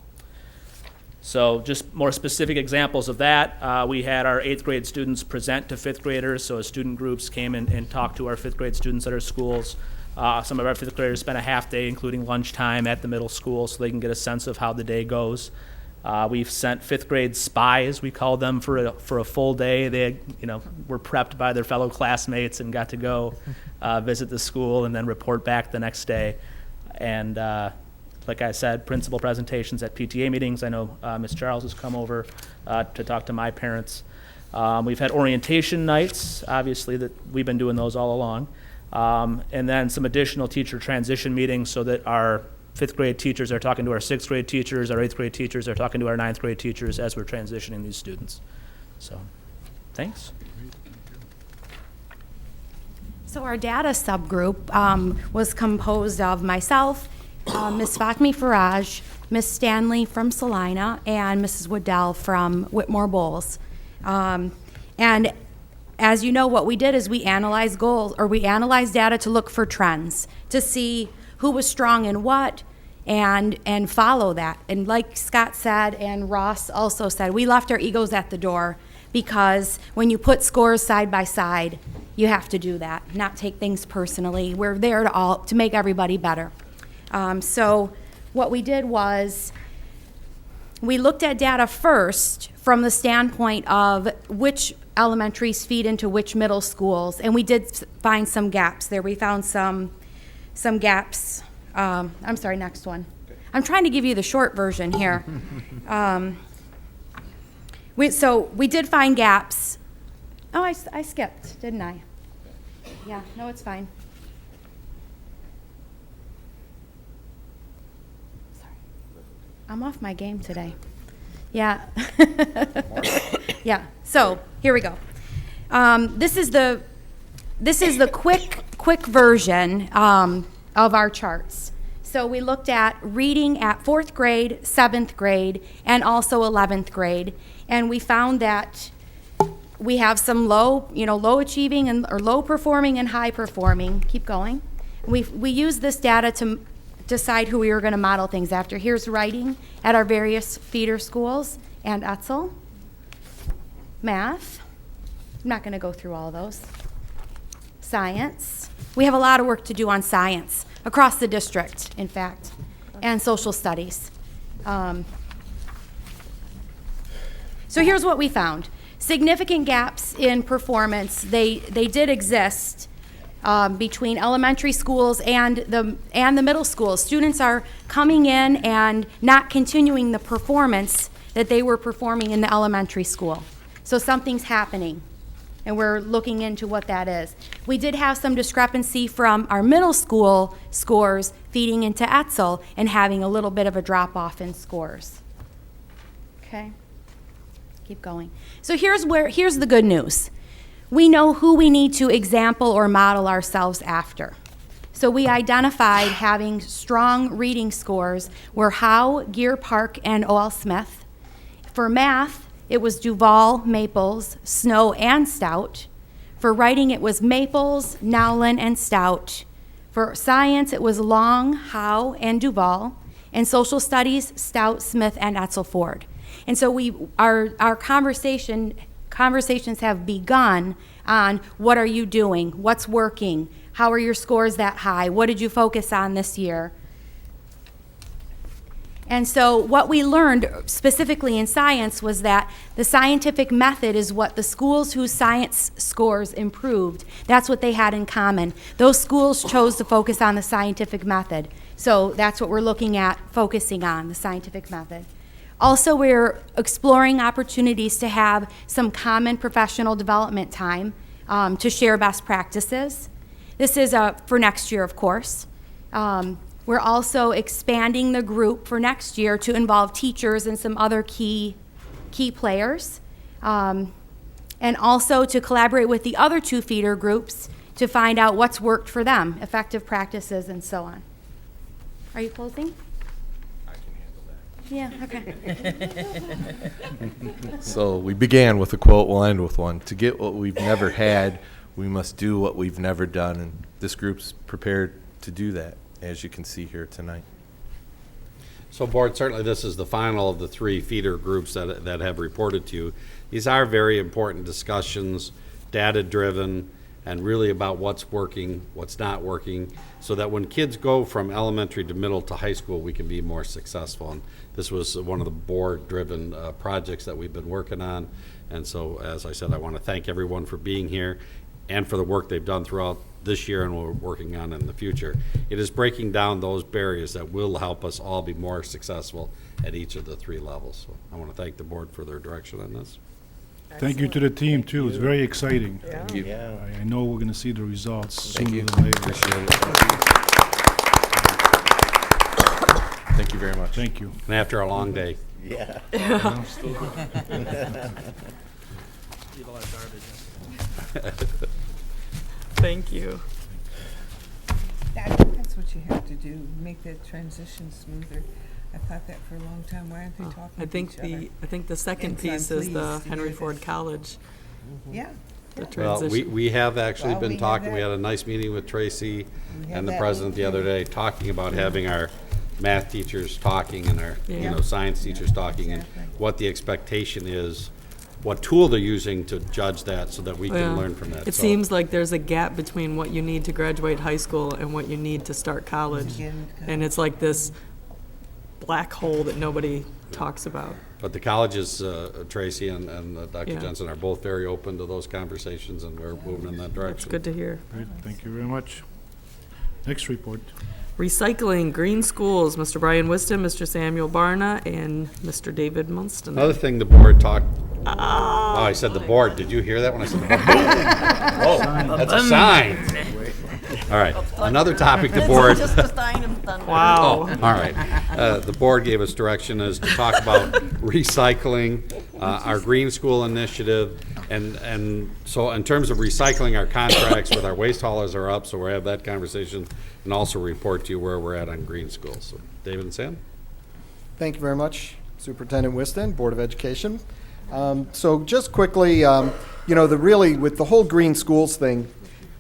So just more specific examples of that. We had our 8th grade students present to 5th graders, so student groups came in and talked to our 5th grade students at our schools. Some of our 5th graders spent a half day, including lunchtime, at the middle school so they can get a sense of how the day goes. We've sent 5th grade spies, we call them, for a full day. They, were prepped by their fellow classmates and got to go visit the school and then report back the next day. And like I said, principal presentations at PTA meetings. I know Ms. Charles has come over to talk to my parents. We've had orientation nights, obviously, that we've been doing those all along. And then some additional teacher transition meetings so that our 5th grade teachers are talking to our 6th grade teachers, our 8th grade teachers are talking to our 9th grade teachers as we're transitioning these students. So, thanks. So our data subgroup was composed of myself, Ms. Fatmi Faraj, Ms. Stanley from Salina, and Mrs. Waddell from Whitmore Bowles. And as you know, what we did is we analyzed goals, or we analyzed data to look for trends, to see who was strong in what, and follow that. And like Scott said, and Ross also said, we left our egos at the door, because when you put scores side by side, you have to do that, not take things personally. We're there to make everybody better. So what we did was we looked at data first from the standpoint of which elementaries feed into which middle schools, and we did find some gaps there. We found some gaps. I'm sorry, next one. I'm trying to give you the short version here. So we did find gaps. Oh, I skipped, didn't I? Yeah, no, it's fine. Sorry. I'm off my game today. Yeah. Yeah, so here we go. This is the quick version of our charts. So we looked at reading at 4th grade, 7th grade, and also 11th grade, and we found that we have some low achieving or low performing and high performing. Keep going. We use this data to decide who we were going to model things after. Here's writing at our various feeder schools and Edsel. Math. I'm not going to go through all of those. Science. We have a lot of work to do on science across the district, in fact, and social studies. So here's what we found. Significant gaps in performance, they did exist between elementary schools and the middle schools. Students are coming in and not continuing the performance that they were performing in the elementary school. So something's happening, and we're looking into what that is. We did have some discrepancy from our middle school scores feeding into Edsel and having a little bit of a drop-off in scores. Okay, keep going. So here's the good news. We know who we need to example or model ourselves after. So we identified having strong reading scores were Howe, Gear Park, and O.L. Smith. For math, it was Duval, Maples, Snow, and Stout. For writing, it was Maples, Nowlin, and Stout. For science, it was Long, Howe, and Duval. And social studies, Stout, Smith, and Edsel Ford. And so our conversations have begun on what are you doing, what's working, how are your scores that high, what did you focus on this year? And so what we learned specifically in science was that the scientific method is what the schools whose science scores improved, that's what they had in common. Those schools chose to focus on the scientific method. So that's what we're looking at, focusing on, the scientific method. Also, we're exploring opportunities to have some common professional development time to share best practices. This is for next year, of course. We're also expanding the group for next year to involve teachers and some other key players, and also to collaborate with the other 2 feeder groups to find out what's worked for them, effective practices, and so on. Are you closing? Yeah, okay. So we began with a quote, we'll end with one. To get what we've never had, we must do what we've never done. And this group's prepared to do that, as you can see here tonight. So Board, certainly this is the final of the 3 feeder groups that have reported to you. These are very important discussions, data-driven, and really about what's working, what's not working, so that when kids go from elementary to middle to high school, we can be more successful. And this was one of the board-driven projects that we've been working on. And so, as I said, I want to thank everyone for being here and for the work they've done throughout this year and what we're working on in the future. It is breaking down those barriers that will help us all be more successful at each of the 3 levels. So I want to thank the board for their direction on this. Thank you to the team, too. It's very exciting. Yeah. you. Yeah. I know we're going to see the results Thank sooner you. than later. Appreciate it. Thank you very much. Thank you. And after a long day. Yeah. Eat a lot of garbage. Thank you. That's what you have to do, make that transition smoother. I thought that for a long time. Why aren't they talking I to think each other? I think the second And so I'm piece is the pleased to Henry hear Ford this. College. Yeah. The Well, transition. we have actually Well, been we have talking, we that. had a nice meeting with Tracy We have and the that president the other day, talking about having our math teachers talking and our, Yeah. science teachers talking, and exactly. what the expectation is, what tool they're using to judge that, so that we Yeah. can learn from that. It So- seems like there's a gap between what you need to graduate high school and what you need to start college. get into And it's like this black hole that nobody talks about. But the colleges, Tracy and Dr. Yeah. Jensen, are both very open to those conversations, and we're moving in that That's direction. good to hear. Great. Thank you very much. Next report. Recycling, Green Schools, Mr. Brian Wiston, Mr. Samuel Barna, and Mr. David Munston. Another thing the board talked, oh, I said the board, did you hear that when I said the board? Oh, that's a sign. All right, another topic the board. It's just a sign of thunder. Wow. Oh, all right. The board gave us direction is to talk about recycling, our Green School initiative, and so in terms of recycling, our contracts with our waste haulers are up, so we'll have that conversation, and also report to you where we're at on Green Schools. So, David and Sam? Thank you very much, Superintendent Wiston, Board of Education. So just quickly, with the whole Green Schools thing,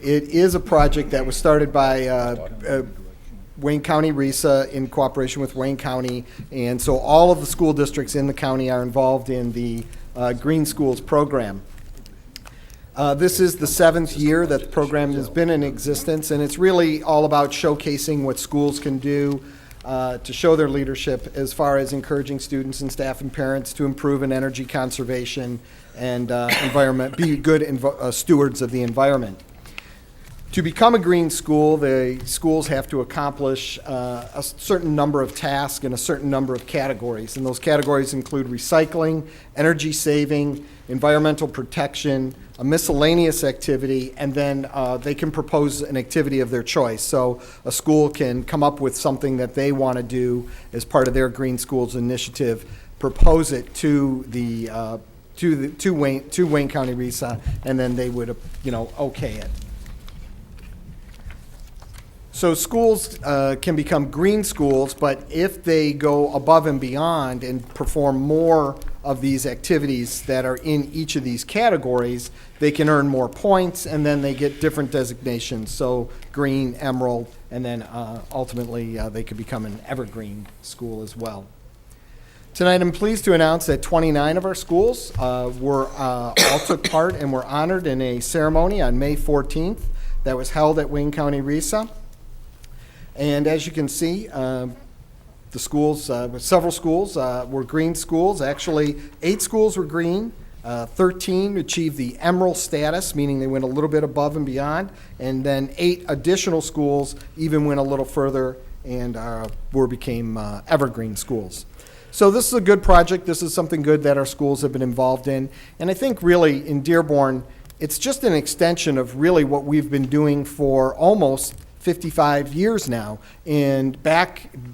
it is a project that was started by Wayne County RESA in cooperation with Wayne County, and so all of the school districts in the county are involved in the Green Schools program. This is the 7th year that the program has been in existence, and it's really all about showcasing what schools can do to show their leadership as far as encouraging students and staff and parents to improve in energy conservation and be good stewards of the environment. To become a green school, the schools have to accomplish a certain number of tasks in a certain number of categories. And those categories include recycling, energy saving, environmental protection, a miscellaneous activity, and then they can propose an activity of their choice. So a school can come up with something that they want to do as part of their Green Schools initiative, propose it to Wayne County RESA, and then they would okay it. So schools can become green schools, but if they go above and beyond and perform more of these activities that are in each of these categories, they can earn more points, and then they get different designations. So green, emerald, and then ultimately they could become an evergreen school as well. Tonight I'm pleased to announce that 29 of our schools all took part and were honored in a ceremony on May 14th that was held at Wayne County RESA. And as you can see, the schools, several schools were green schools. Actually, 8 schools were green. 13 achieved the emerald status, meaning they went a little bit above and beyond. And then 8 additional schools even went a little further and became evergreen schools. So this is a good project. This is something good that our schools have been involved in. And I think really in Dearborn, it's just an extension of really what we've been doing for almost 55 years now. And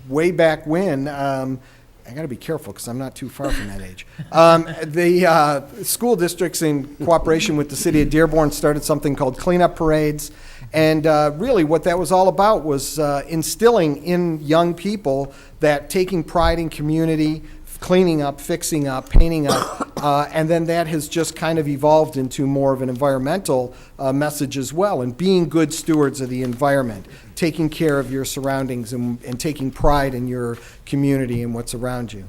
way back when, I got to be careful because I'm not too far from that age. The school districts, in cooperation with the city of Dearborn, started something called cleanup parades. And really what that was all about was instilling in young people that taking pride in community, cleaning up, fixing up, painting up And then that has just kind of evolved into more of an environmental message as well, and being good stewards of the environment, taking care of your surroundings and taking pride in your community and what's around you.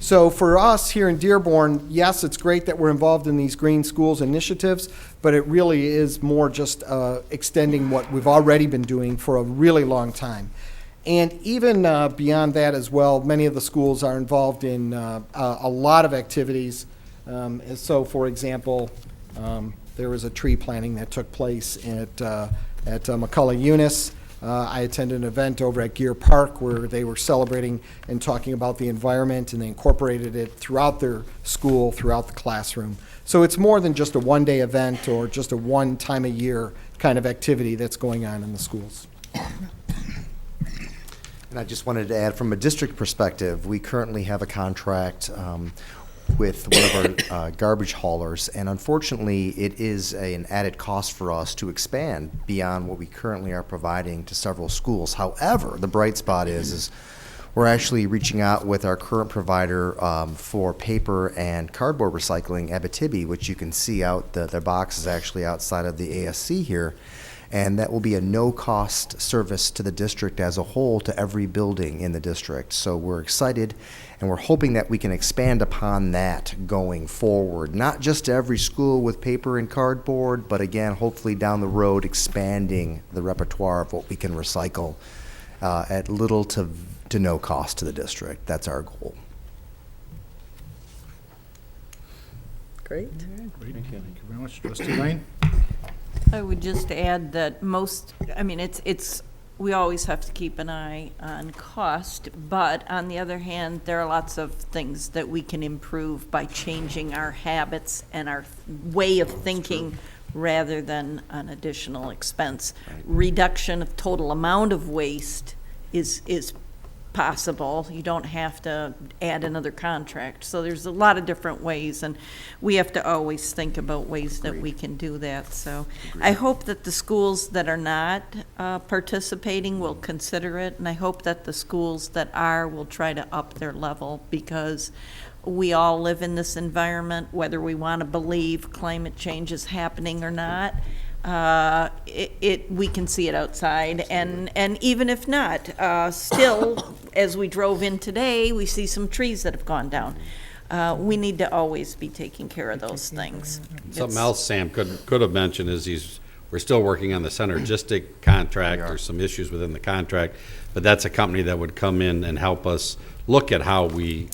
So for us here in Dearborn, yes, it's great that we're involved in these green schools initiatives, but it really is more just extending what we've already been doing for a really long time. And even beyond that as well, many of the schools are involved in a lot of activities. So, for example, there was a tree planting that took place at McCullough Eunice. I attended an event over at Gear Park where they were celebrating and talking about the environment, and they incorporated it throughout their school, throughout the classroom. So it's more than just a one-day event or just a one-time-a-year kind of activity that's going on in the schools. And I just wanted to add, from a district perspective, we currently have a contract with one of our garbage haulers, and unfortunately it is an added cost for us to expand beyond what we currently are providing to several schools. However, the bright spot is we're actually reaching out with our current provider for paper and cardboard recycling, Abitibi, which you can see out, their box is actually outside of the ASC here. And that will be a no-cost service to the district as a whole, to every building in the district. So we're excited, and we're hoping that we can expand upon that going forward. Not just to every school with paper and cardboard, but again, hopefully down the road, expanding the repertoire of what we can recycle at little to no cost to the district. That's our goal. Great. Great. Thank you very much. Trustee Lane? I would just add that we always have to keep an eye on cost, but on the other hand, there are lots of things that we can improve by changing our habits and our way of thinking rather than an additional expense. Reduction of total amount of waste is possible. You don't have to add another contract. So there's a lot of different ways, and we have to always think about ways that we can do that. So I hope that the schools that are not participating will consider it, and I hope that the schools that are will try to up their level, because we all live in this environment, whether we want to believe climate change is happening or not. We can see it outside, and even if not, still, as we drove in today, we see some trees that have gone down. We need to always be taking care of those things. Something else Sam could have mentioned is we're still working on the synergistic contract. There's some issues within the contract, but that's a company that would come in and help us look at how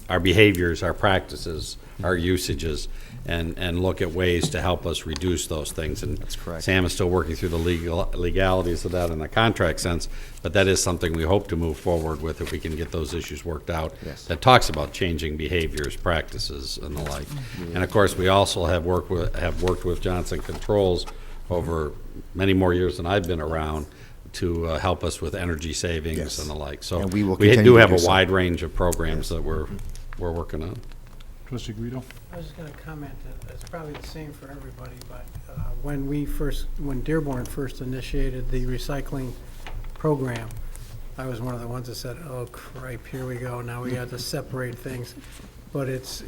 our behaviors, our practices, our usages, and look at ways to help us reduce those things. And that's correct. Sam is still working through the legalities of that in the contract sense, but that is something we hope to move forward with if we can get those issues worked out. Yes. That talks about changing behaviors, practices, and the like. And of course, we also have worked with Johnson Controls over many more years than I've been around to help us with energy savings and the like. So and we do have a wide range of programs that we're working on. Trustee Guido? I was just going to comment that it's probably the same for everybody, but when Dearborn first initiated the recycling program, I was one of the ones that said, "Oh, cripe, here we go. Now we got to separate things." But it's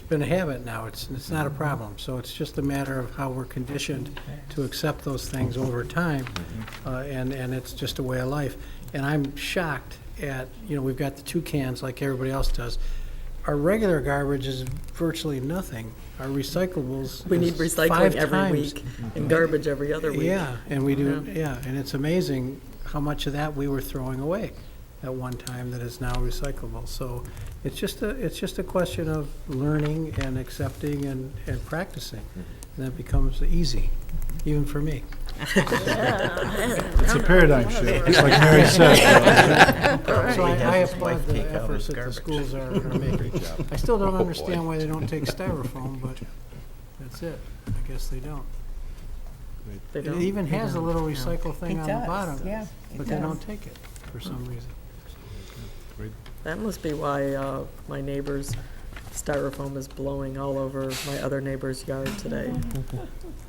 been a habit now. It's not a problem. So it's just a matter of how we're conditioned to accept those things over time, and it's just a way of life. And I'm shocked at, we've got the 2 cans like everybody else does. Our regular garbage is virtually nothing. Our recyclables. We need recycling every week and garbage every other week. Yeah, and we do. Yeah, and it's amazing how much of that we were throwing away at one time that is now recyclable. So it's just a question of learning and accepting and practicing, and that becomes easy, even for me. It's a paradigm shift, just like Mary said. So I applaud the efforts that the schools are making. I still don't understand why they don't take styrofoam, but that's it. I guess they don't. It even has a little recycle thing on the bottom, but they don't take it for some reason. That must be why my neighbor's styrofoam is blowing all over my other neighbor's yard today.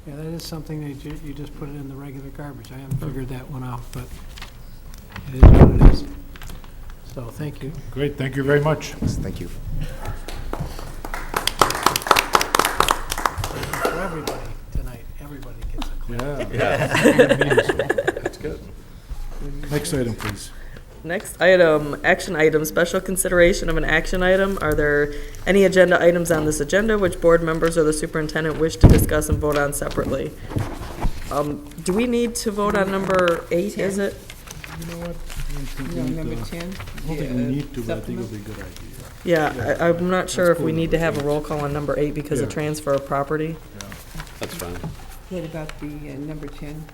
Yeah, that is something that you just put it in the regular garbage. I haven't figured that one out, but it is what it is. So thank you. Great, thank you very much. Thank you. everybody tonight. Everybody gets a clap. That's good. Next item, please. Next item, action item, special consideration of an action item. Are there any agenda items on this agenda which board members or the superintendent wish to discuss and vote on separately? Do we need to vote on number 8, is it? You know what? No, number 10. I don't think we need to, but I think it'll be a good idea. Yeah, I'm not sure if we need to have a roll call on number 8 because of transfer of property. That's fine. What about the number 10?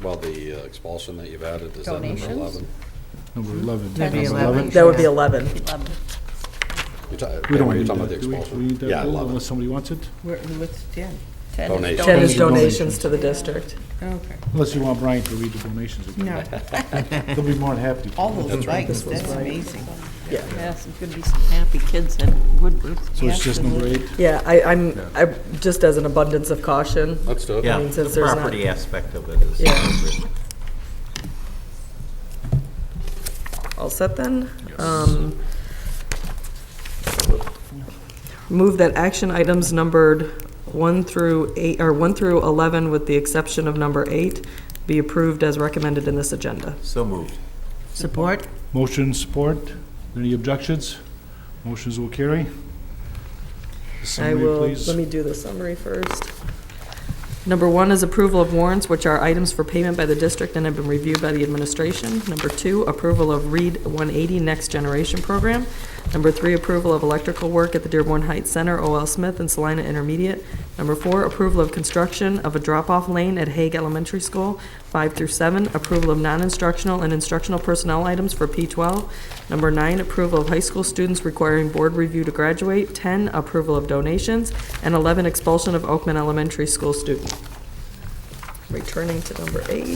Well, the expulsion that you've added, is that number Donations? 11? Number 11. That'd be Number 11. That would be 11. We don't You're need talking about that, the do we? expulsion? We need that Yeah, vote 11. unless somebody wants it? What's 10? Donations. 10 is donations to the district. Okay. Unless you want Brian to read the donations again. No. He'll be more than happy to. All those That's right. bikes, that's amazing. Yeah. Yes, there's going to be some happy kids at Woodward. So it's just number 8? Yeah, I'm just as an abundance of caution. Let's do it. Yeah, I mean, since the there's not- property aspect of it is. Yeah. All set then? Move that action items numbered 1 through 8, or 1 through 11, with the exception of number 8, be approved as recommended in this agenda. So moved. Support? Motion, support. Any objections? Motions will carry. The I summary, will, please. let me do the summary first. Number 1 is approval of warrants, which are items for payment by the district and have been reviewed by the administration. Number 2, approval of READ 180 Next Generation Program. Number 3, approval of electrical work at the Dearborn Heights Center, O.L. Smith, and Salina Intermediate. Number 4, approval of construction of a drop-off lane at Hague Elementary School. 5 through 7, approval of non-instructional and instructional personnel items for P12. Number 9, approval of high school students requiring board review to graduate. 10, approval of donations. And 11, expulsion of Oakman Elementary School student. Returning to number 8.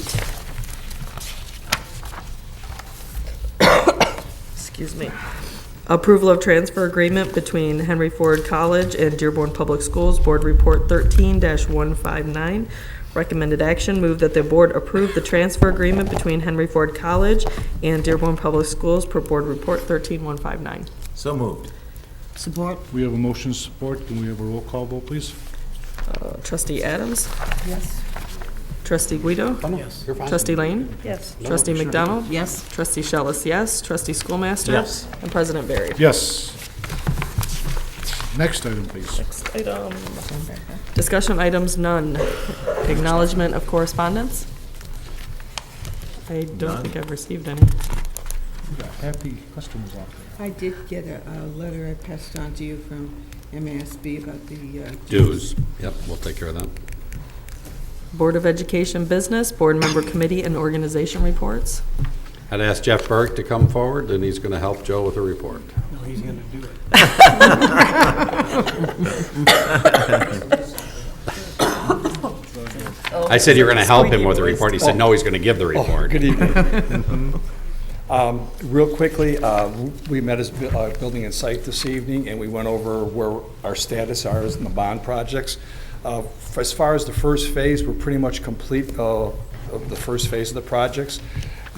Excuse me. Approval of transfer agreement between Henry Ford College and Dearborn Public Schools, Board Report 13-159. Recommended action, move that the board approve the transfer agreement between Henry Ford College and Dearborn Public Schools per Board Report 13-159. So moved. Support? We have a motion support. Can we have a roll call vote, please? Trustee Adams? Yes. Trustee Guido? Yes. You're fine. Trustee Lane? Yes. Trustee McDonald? Yes. Trustee Shellis, yes. Trustee Schoolmaster? Yes. And President Barry? Yes. Next item, please. Next item. Discussion items, none. Acknowledgement of correspondence? I don't think I've received any. We got happy customers out there. I did get a letter I passed on to you from MASB about the Dues. Yep, we'll take care of that. Board of Education business, board member committee and organization reports. I'd ask Jeff Burke to come forward, and he's going to help Joe with a report. No, he's going to do it. I said you're going to help him with the report. He said, no, he's going to give the report. Good evening. Real quickly, we met as Building and Site this evening, and we went over where our status is in the bond projects. As far as the first phase, we're pretty much complete of the first phase of the projects.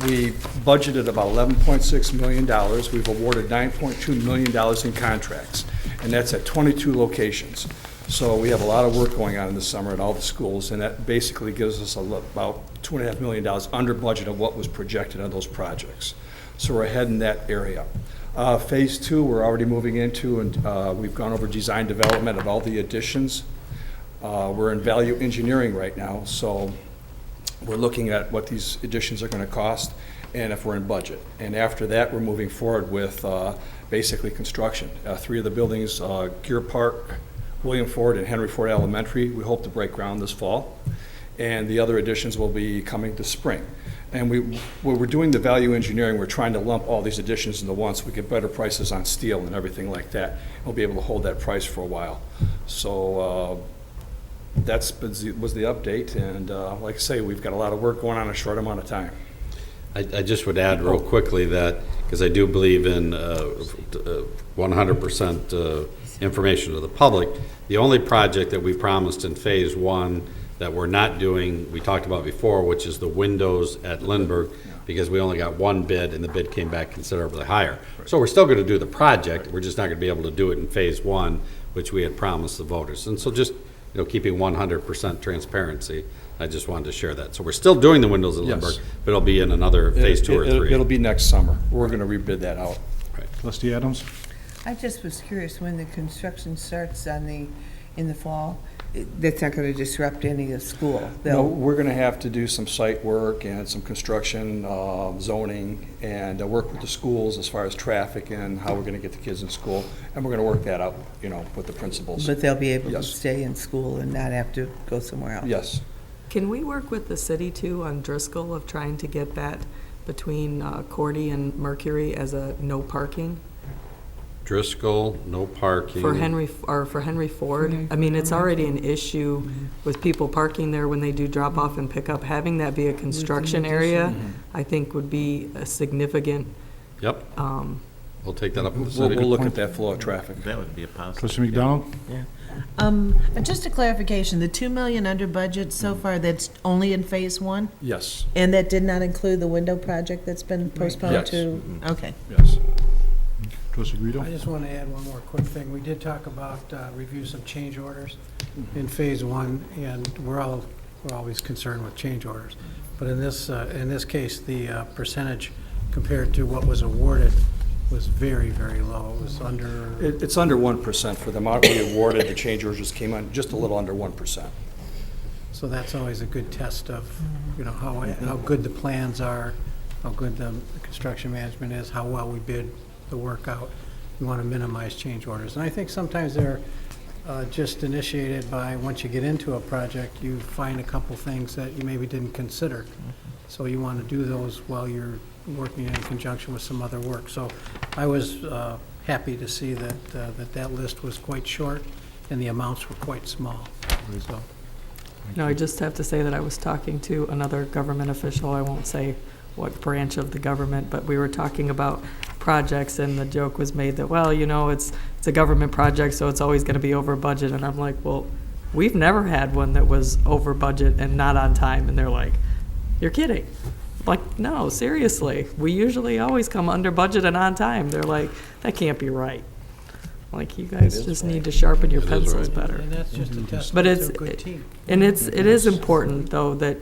We budgeted about $11.6 million. We've awarded $9.2 million in contracts, and that's at 22 locations. So we have a lot of work going on in the summer at all the schools, and that basically gives us about $2.5 million under budget of what was projected on those projects. So we're ahead in that area. Phase 2, we're already moving into, and we've gone over design development of all the additions. We're in value engineering right now, so we're looking at what these additions are going to cost and if we're in budget. And after that, we're moving forward with basically construction. 3 of the buildings, Gear Park, William Ford, and Henry Ford Elementary, we hope to break ground this fall. And the other additions will be coming this spring. And when we're doing the value engineering, we're trying to lump all these additions into one so we get better prices on steel and everything like that. We'll be able to hold that price for a while. So that was the update, and like I say, we've got a lot of work going on in a short amount of time. I just would add real quickly that, because I do believe in 100% information to the public, the only project that we promised in phase 1 that we're not doing, we talked about before, which is the windows at Lindbergh, because we only got 1 bid, and the bid came back considerably higher. So we're still going to do the project, we're just not going to be able to do it in phase 1, which we had promised the voters. And so just keeping 100% transparency. I just wanted to share that. So we're still doing the windows in Yes. Lindbergh, but it'll be in another phase 2 or 3. It'll be next summer. We're going to rebid that out. Trustee Adams? I just was curious, when the construction starts in the fall, that's not going to disrupt any of the school? No, we're going to have to do some site work and some construction, zoning, and work with the schools as far as traffic and how we're going to get the kids in school. And we're going to work that out, with the principals. But they'll be able to Yes. stay in school and not have to go somewhere else? Yes. Can we work with the city too on Driscoll of trying to get that between Cordy and Mercury as a no parking? Driscoll, no parking. For Henry Ford. I mean, it's already an issue with people parking there when they do drop off and pick up. Having that be a construction area, I think would be a significant. Yep. We'll take that up with the city. We'll look at that flow of traffic. That would be a positive. Trustee McDonald? Yeah. Just a clarification, the 2 million under budget so far, that's only in phase 1? Yes. And that did not include the window project that's been postponed Yes. to? Okay. Yes. Trustee Guido? I just want to add one more quick thing. We did talk about review some change orders in phase 1, and we're always concerned with change orders. But in this case, the percentage compared to what was awarded was very, very low. It was under. It's under 1% for the amount we awarded. The change orders came on just a little under 1%. So that's always a good test of, how good the plans are, how good the construction management is, how well we bid the work out. We want to minimize change orders. And I think sometimes they're just initiated by, once you get into a project, you find a couple things that you maybe didn't consider. So you want to do those while you're working in conjunction with some other work. So I was happy to see that that list was quite short and the amounts were quite small. So. No, I just have to say that I was talking to another government official. I won't say what branch of the government, but we were talking about projects, and the joke was made that, well, it's a government project, so it's always going to be over budget. And I'm like, well, we've never had one that was over budget and not on time. And they're like, you're kidding. I'm like, no, seriously. We usually always come under budget and on time. They're like, that can't be right. Like, you guys just need to sharpen your pencils better. And that's just a testament But to a good team. And it is important, though, that,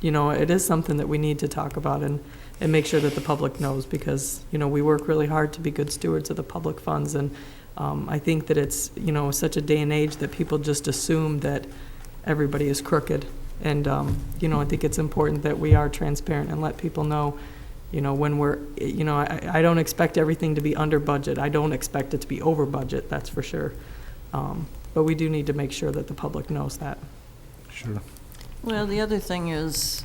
it is something that we need to talk about and make sure that the public knows, because, we work really hard to be good stewards of the public funds. And I think that it's, such a day and age that people just assume that everybody is crooked. And, I think it's important that we are transparent and let people know, when we're, I don't expect everything to be under budget. I don't expect it to be over budget, that's for sure. But we do need to make sure that the public knows that. Sure. Well, the other thing is,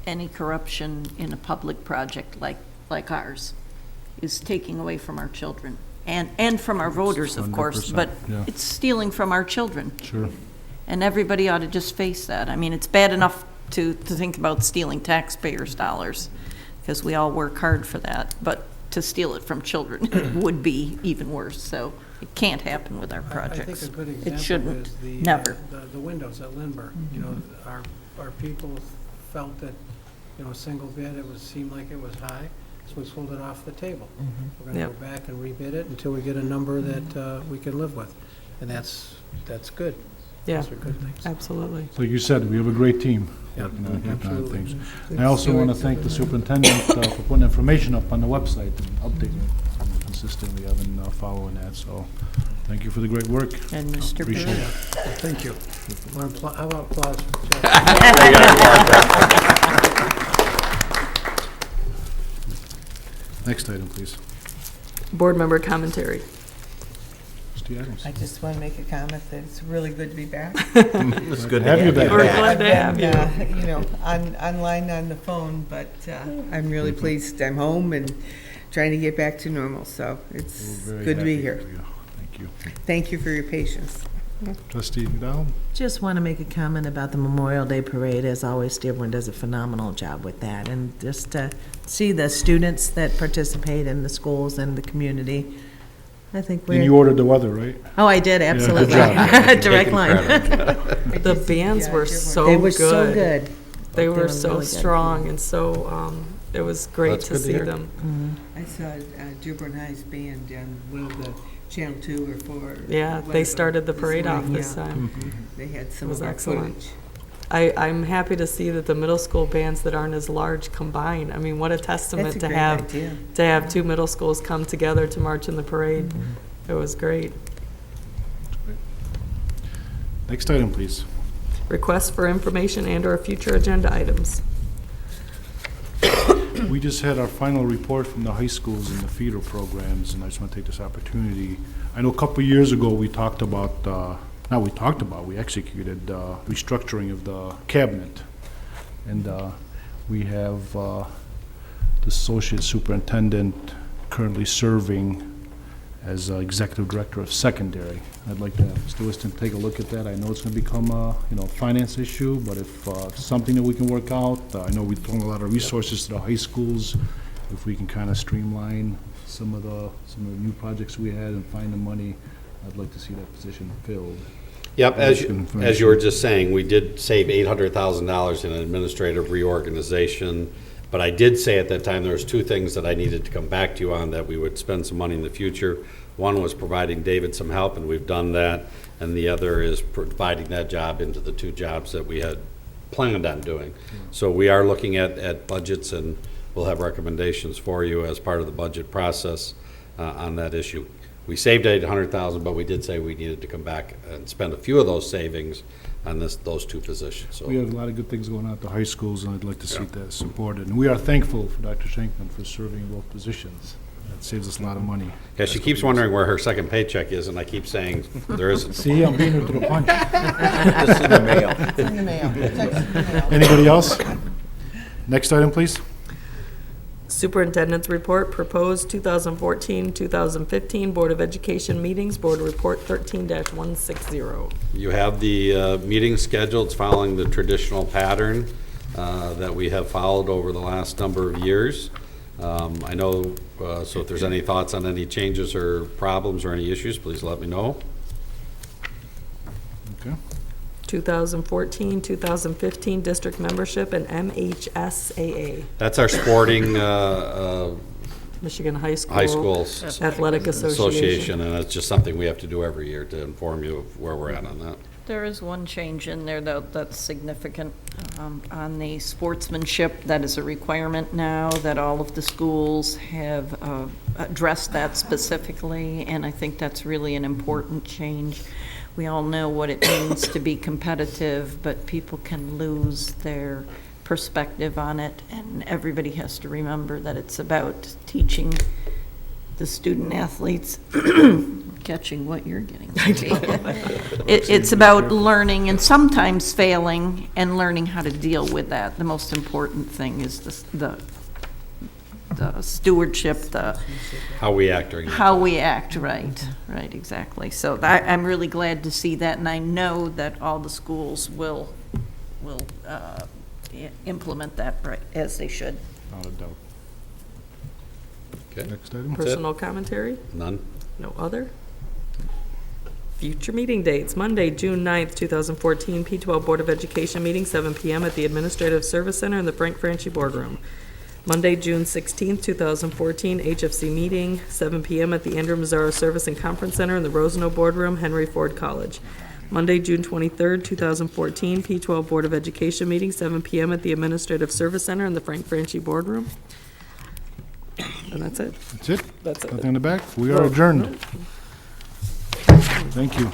any corruption in a public project like ours is taking away from our children and from our voters, of course, 100%, but yeah. it's stealing from our children. Sure. And everybody ought to just face that. I mean, it's bad enough to think about stealing taxpayers' dollars, because we all work hard for that, but to steal it from children would be even worse. So it can't happen with our projects. I think a good It example shouldn't, is never. the windows at Lindbergh. Our people felt that, a single bid, seemed like it was high, so we pulled it off the table. We're going to go back and rebid it until we get a number that we can live with, and that's good. Yeah, Those are good things. absolutely. Like you said, we have a great team Yeah, working on absolutely. things. I also want to thank the superintendent for putting information up on the website and updating it consistently. I've been following that, so thank you for the great work. And Mr. Appreciate Perry. it. Thank you. How about applause for Jeff? Next item, please. Board member commentary. Trustee Adams. I just want to make a comment that it's really good to be back. It's good to have you back. We're glad to have I've you. been, online on the phone, but I'm really pleased. I'm home and trying to get back to normal, so it's We're very good to be happy here. for you. Thank you. Thank you for your patience. Trustee McDonald? Just want to make a comment about the Memorial Day Parade. As always, Dearborn does a phenomenal job with that. And just to see the students that participate in the schools and the community, I think And you we're... ordered the weather, right? Oh, I did, absolutely. job. Direct line. The bands were so They good. were so good. They were were so really good. strong, and so it was great That's to good to see hear. them. I saw Dearborn High's band on one of the Channel 2 or 4. Yeah, they started the parade off this morning, time. They had some It was of our excellent. footage. I'm happy to see that the middle school bands that aren't as large combine. I mean, what a testament That's a to great have idea. to have two middle schools come together to march in the parade. Mm-hmm. It was great. Next item, please. Requests for information and/or future agenda items. We just had our final report from the high schools and the feeder programs, and I just want to take this opportunity. I know a couple of years ago, we talked about, we executed restructuring of the cabinet. And we have the associate superintendent currently serving as executive director of secondary. I'd like to have Mr. Whiston take a look at that. I know it's going to become a finance issue, but if something that we can work out, I know we've thrown a lot of resources to the high schools. If we can kind of streamline some of the new projects we had and find the money, I'd like to see that position filled. Yep, as you were just saying, we did save $800,000 in administrative reorganization. But I did say at that time there was two things that I needed to come back to you on, that we would spend some money in the future. One was providing David some help, and we've done that. And the other is providing that job into the two jobs that we had planned on doing. So we are looking at budgets, and we'll have recommendations for you as part of the budget process on that issue. We saved $800,000, but we did say we needed to come back and spend a few of those savings on those two positions. So We have a lot of good things going on at the high schools, and I'd like to see that supported. And we are thankful for Dr. Shankman for serving in both positions. That saves us a lot of money. yeah, she keeps wondering where her second paycheck is, and I keep saying there isn't. See, I'm being her to the punch. It's in the mail. It's in the mail. Text in the mail. Anybody else? Next item, please. Superintendent's report, proposed 2014-2015 Board of Education meetings, Board Report 13-160. You have the meeting scheduled. It's following the traditional pattern that we have followed over the last number of years. I know, so if there's any thoughts on any changes or problems or any issues, please let me know. Okay. 2014-2015 district membership and MHSAA, That's our sporting Michigan High School Athletic Association. and it's just something we have to do every year to inform you of where we're at on that. There is one change in there, though, that's significant. On the sportsmanship, that is a requirement now, that all of the schools have addressed that specifically, and I think that's really an important change. We all know what it means to be competitive, but people can lose their perspective on it, and everybody has to remember that it's about teaching the student athletes, catching what you're getting. It's about learning and sometimes failing and learning how to deal with that. The most important thing is the stewardship, How we act during how we act, right, exactly. So I'm really glad to see that, and I know that all the schools will implement that right, as they should. Not a doubt. Okay. Next item. Personal commentary? None? No other? Future meeting dates, Monday, June 9th, 2014, P12 Board of Education meeting, 7 p.m. at the Administrative Service Center in the Frank Franchi Boardroom. Monday, June 16th, 2014, HFC meeting, 7 p.m. at the Andrew Mazzaro Service and Conference Center in the Roseno Boardroom, Henry Ford College. Monday, June 23rd, 2014, P12 Board of Education meeting, 7 p.m. at the Administrative Service Center in the Frank Franchi Boardroom. And that's it. That's it? That's it. Nothing in the back? We are adjourned. Thank you.